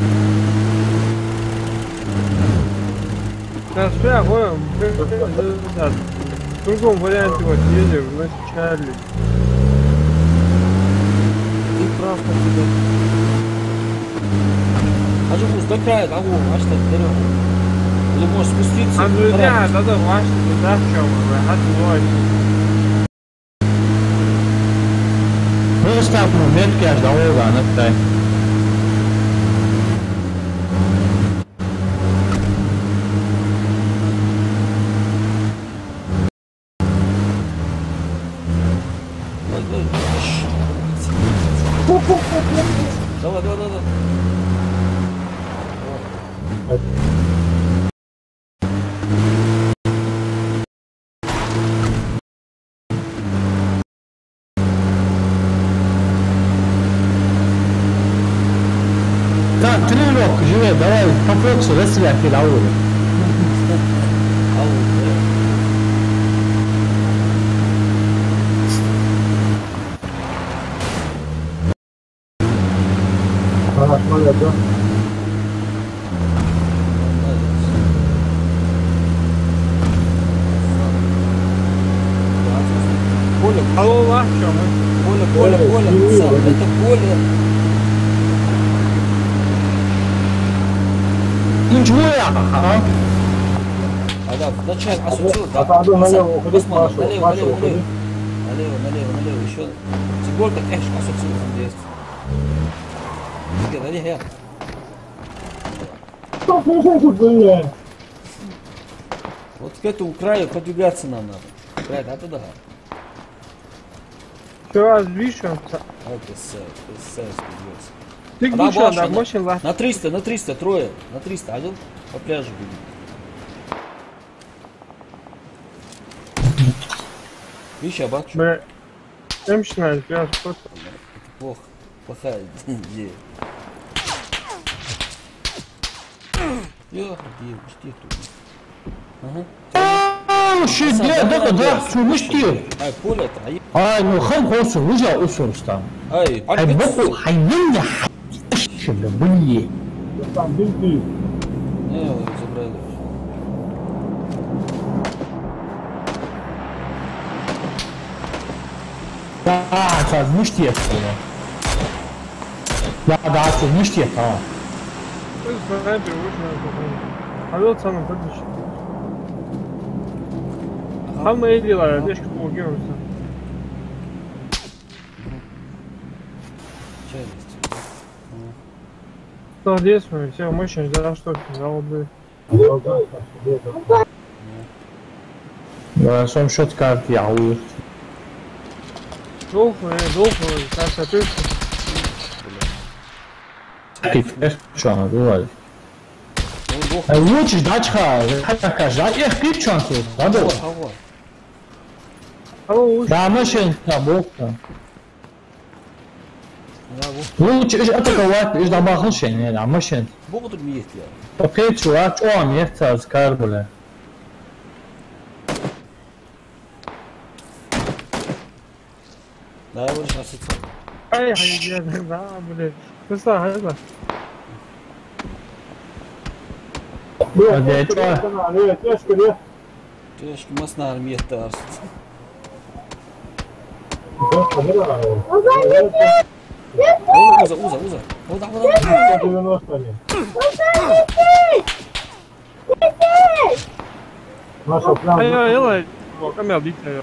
Да, спя, вон, да, в другом варианте вот едем, в начале. ты прав как тебя 아주 до края 가고 아시다 내려 или можешь спуститься А друзья, надо ваши туда, в чем вы, отводите. ну ставь метки аж до ога нактай давай тренировка живет, давай по фокусу расстреляй في الأول. خلاص ما يبدأ. Алло, Лахчо, Коля, Сам, это Коля. Ничего я, ага. Да, начать осутил, да. Отойду налево, уходи, Машу, Налево, уходи. налево, еще. Сиголька, конечно, осутил там есть. Налево, я. Что ты тут, блядь? Вот к этому краю подвигаться нам надо. Край, да, туда. Все, движем. Это Ты Она глушил, башня, да, да. мощный лах. На 300, трое. На 300, один по пляжу будет. Видишь, я бачу. Бля, эмчная, пляж, просто. Это плохо. Плохая идея. Жди тут. Ага. Да, شو مشكلة؟ Ай, Коля, это, ну خم خلص رجع أسرس там. ай, بقوا حينجح الشباب بني. Там бензин. Не, его забрали. Да, صار مشتيك. لا ده صار مشتيك اه. Ты снайпер, вышел. А вот самый подвижный. Самое дело, дешка полгируется. Челюсть. Что действует, все мощность, да, что взял бы. Да, сам счет карт я уйду. Долго, Саша, ты Что она говорит? Лучше ждать хотя ждать их пипчанки, да? Да, машин, да, бог-то. Лучше атаковать, лишь добавил шене, да, машин. Бог тут есть я. Окей, чувак, он есть с карбуля. Да, его сейчас отца. ай, да, блядь. Ты сам, Лев, тяжко, лев. Тяжко масна армия тарс. Уза. Вода. 90 лет. Наша прям... ай, камел, дикция.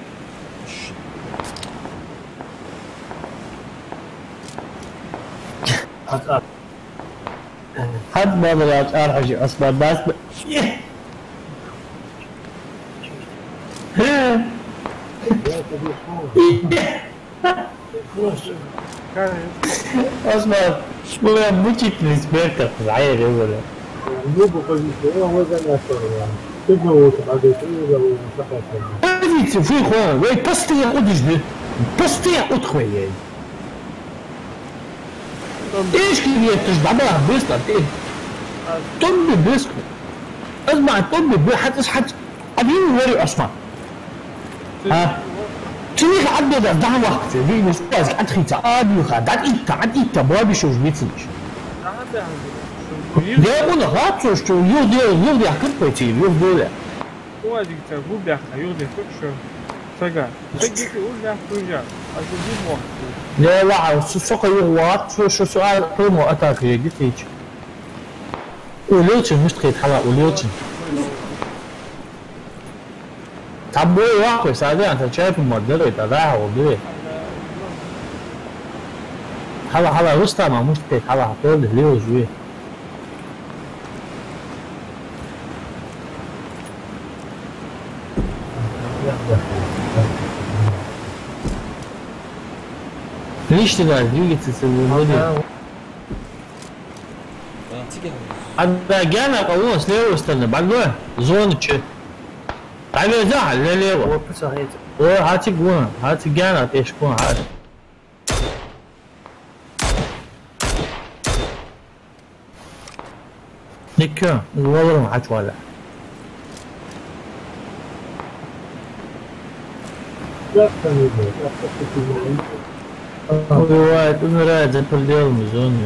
حد ما بلعت ارحج اصلا بس اصلا شويه مشيت سبيركت العير ولا Небо позиция, он возле нас يعني. تبنى وتبعد يسوي ومسافات. هذه في خويا وي بستي ادج بستي ادخل يعني ايش كيف تشبع بقى بيسلا ايه طب بيسلا اسمع طب حتى قاعدين وري اصلا ها تيجي عدد ده وقت في مسواز ادخل تعادل خدات انت بابي شو بيتسمش ده اقول غاطو شو يودي حكيت يودي هو ديكتا غوبيا يودي فكشو سجا سجي يقول لا توجع أجيب وقت لا سوق يغوات شو سؤال قيمة أتاك قلت هيك وليتشن مش تخيل حلا وليتشن تعبوي واقع سادة أنت شايف الموديل يتابعها وضوي حلا وسطا ما مش تخيل حلا حطول ليه وزوي ليش تقدر двигаться свободно? هذا جانا قوة слева стороны, больной, зона че. تعال زعل لليوا. هاتي قوة، هاتي جانا ايش قوة هذا. Никто, говорим, хачвала. Бывает, умирает за пределами зоны.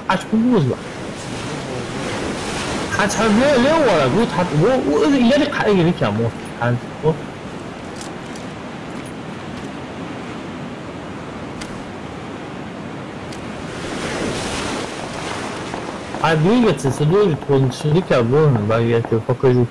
Аж погузла. Хотя лево, вот я не хочу не кому. А двигаться сюда, он сюда кого-то, я тебе покажу.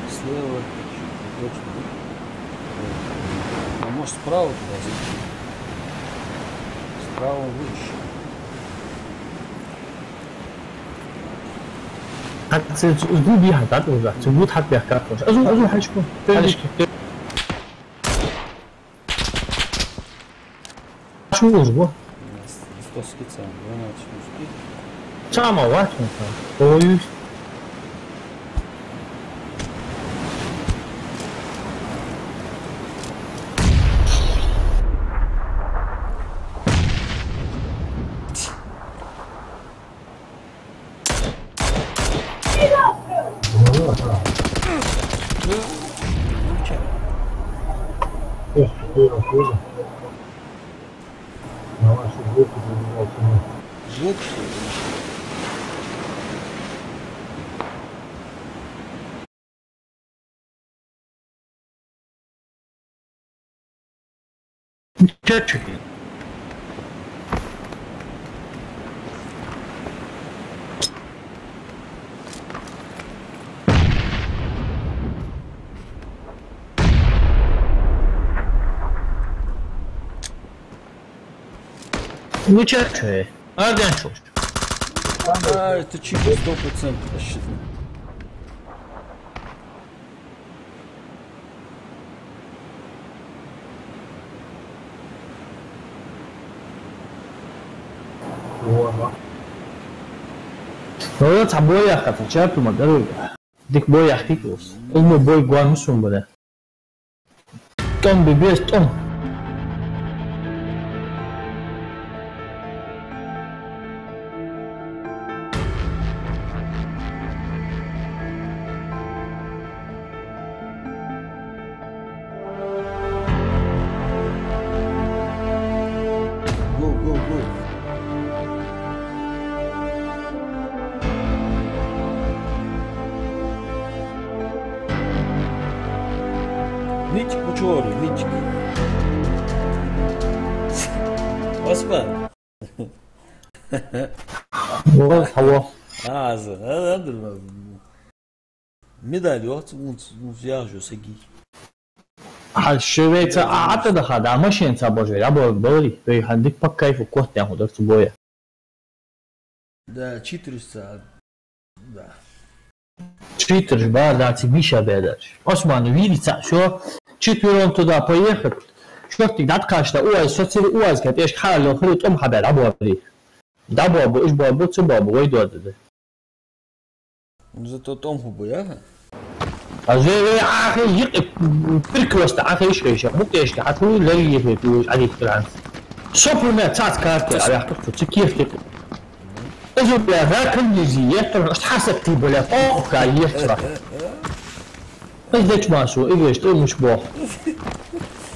Слева, точно. А может справа туда зайти? Справа выше. تقول بيها تعال توزع تقول حد بيحكي أظن حيشكون شو أسبوع 100 скидца, 12 штук. سامع واحد كويس Звук, что ли? чуть-чуть ну чуть-чуть один чуть А, это чипы 100% рассчитано. هو تعبويا خفيفات ومدرو ديك بويا احتيكوس امو بوي جوان مسون بدا توم بيبيس توم Go, go, go. Нитик учору, нитик. Осман. والله هو هذا медаль вот свяжу саги. الشوية عطى دخل على ماشي انت بوجه ابو بوري في عندك بكاي في كوت يا مدرس بويا Да, 400. Да. читер ба да ти биша бедач осман видите что четвером туда поехать что ты откажешь ой соцсети ой как я хало хлеб ام حبل ابو بري да бабу ايش бабу цу бабу ой дод Зато Том хубая. а же اخي يق بركوست اخي ايش ايش مو ايش حتقول لي في عليك الان سوبر تاع كارت على حقك كيف كيف إذا بهذاك اللي يتر حسبتي بلا فوق كاي يتر إذا ماشو إيش تو مش بوح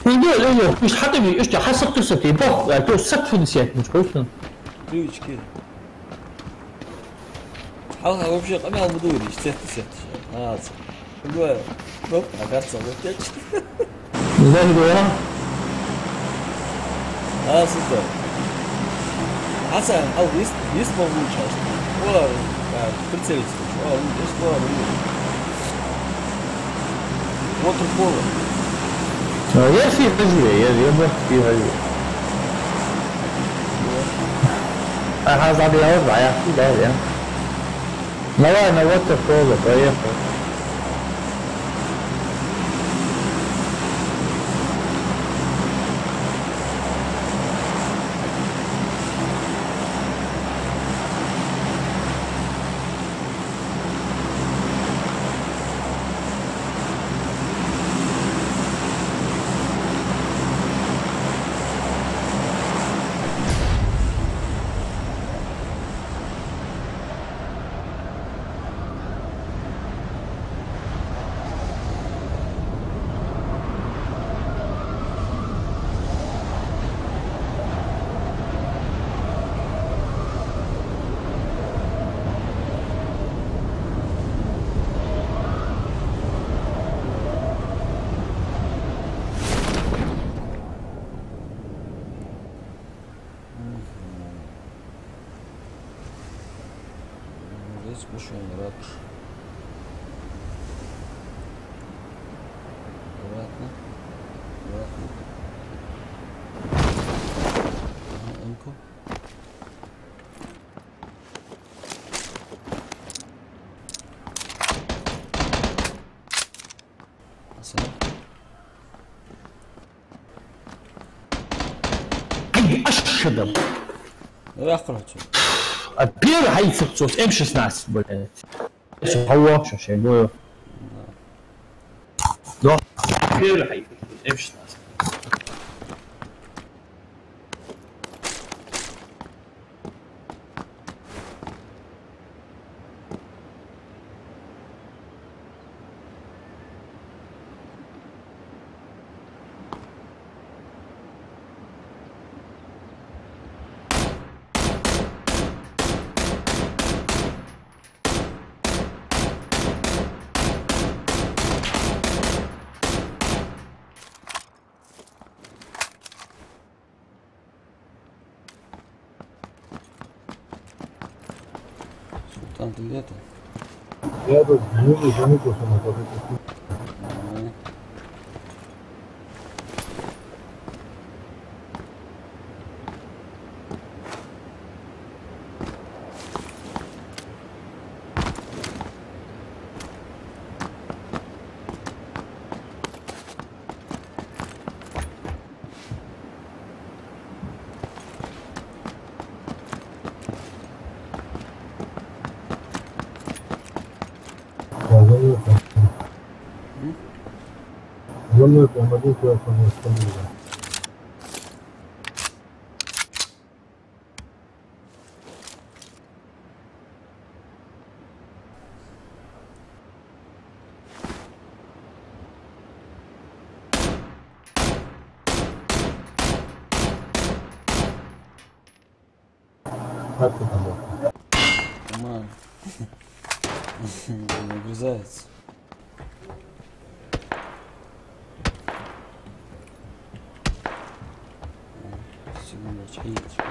يقول إيه مش حتى إيش حسبت ستي بوح تو ست في نسيت مش كويس Ключ كده. حاول вообще قمع بدوري اشتهت قول بوك عقرت صوتك زي الجوار صدق حسن او يسمع لوش ولا تمثيل ايش ولا ووتر بولو يا في رجلي يا بوح في رجلي هذا بيوضع يا أخي ده يا لا أنا ووتر بولو طيب Спушиваем ракш. Аккуратно. Аккуратно. Эмку. أشهد أقرأ первый هيسقط M16 блядь. شو هو شو شيء بقول لا первый M16 Там ты где-то? Я тут не заметил, что мы тоже тут. За мной прям один телефон не остановил. Как ты там был? Нормально. Не огрызается. Секундочку.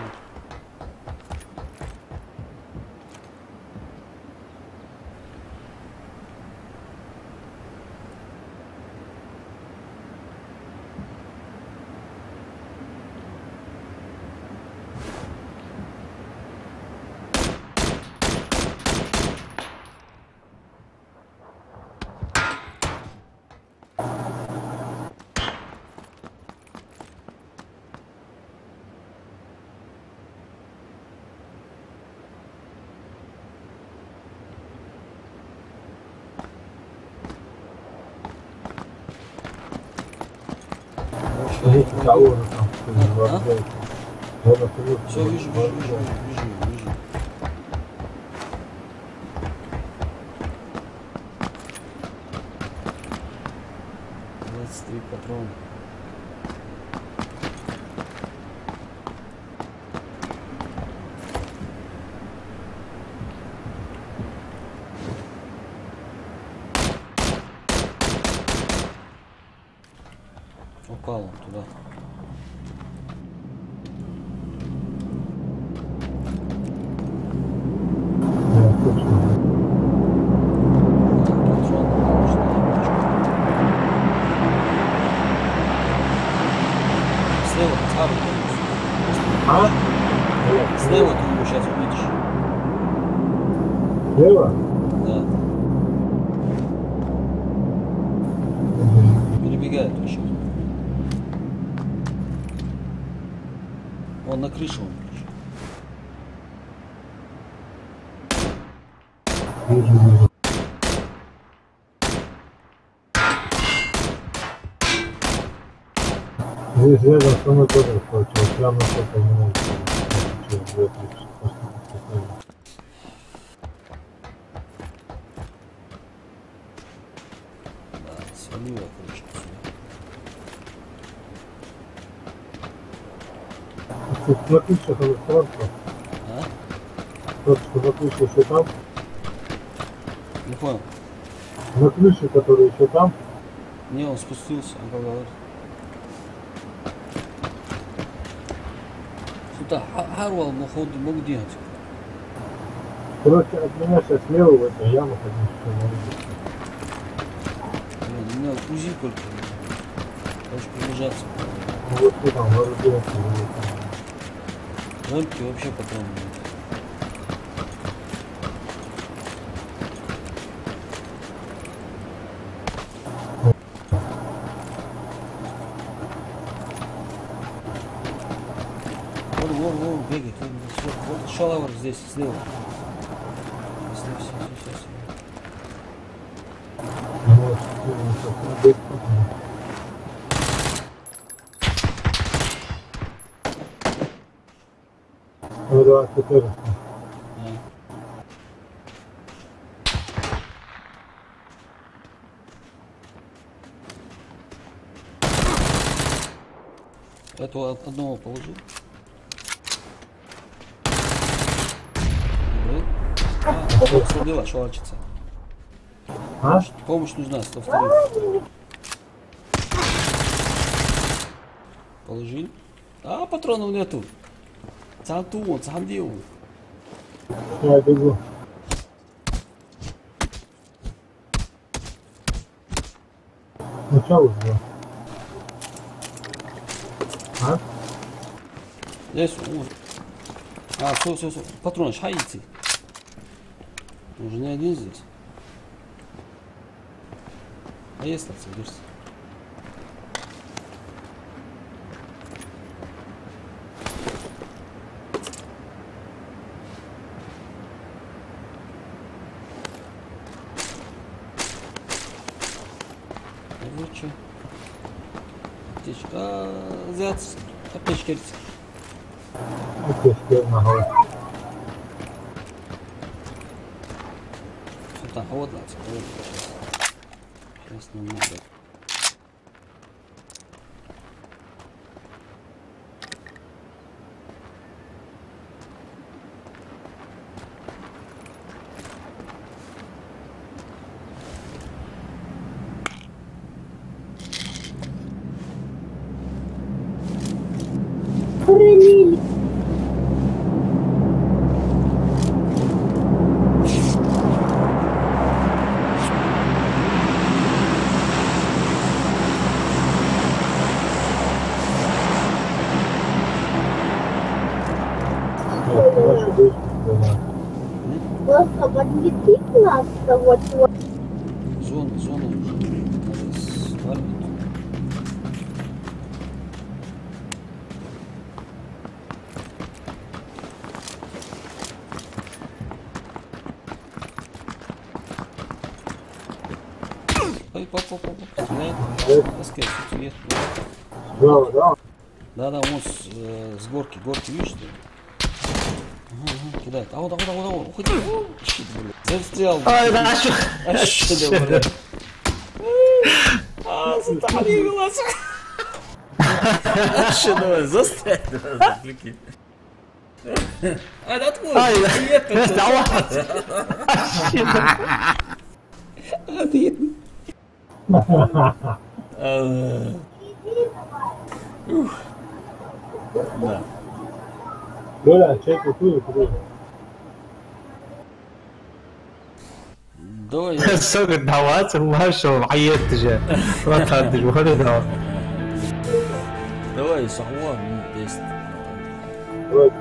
Все, вижу. 23 патрона. Упал он туда. Слева, А? слева ты его сейчас увидишь. Слева? Да. Перебегает вообще. Он на крыше он. Вижу. Здесь рядом со мной тоже сколько, прямо сколько минут. Да, свалила крышку сюда. На крыше холодно. А? Тот, что на крыше еще там. Не понял. На крыше, который еще там. Не, он спустился, он поговорил. Сюда, Харвал, мог делать. Короче, от меня сейчас слева в эту яму ходить, что У меня УЗИ только. Хочешь приближаться. ну вот ты там вооружился. Рольки вообще потом. Вон, бегает. Вот шалавр здесь, слева. Да, ты тоже. Этого одного положил. Слабила, шалачится. А? Помощь нужна, 102. Положили. А, патронов нету. Цанту, цандил. Я бегу. Ну что вы сделали? А? Здесь. А, все. Патрон, шайцы. Уже не один здесь. А есть там садишься. Короче. Аптечка. Зяц. Аптечка. Аптечка ногой. Так, вот сейчас нам надо. Просто подвести нас вот. Зона уже. Надо свалить. Ой, папа. Стреляет. Раскрыть, уехали. Да. Да, вон с горки, видишь, что ли? Ага, кидает. А вот, уходи. Застрял. Ай, нашу. Заталилась. Что, давай, застряй. Прикинь. А, да откуда? Ай, Привет, Да. Коля, чай купил. Давай. سوق الدعوات وهالشو عيطت جا ما تهدج ولا دعوة Давай, Сахуа, минут 10. Давай,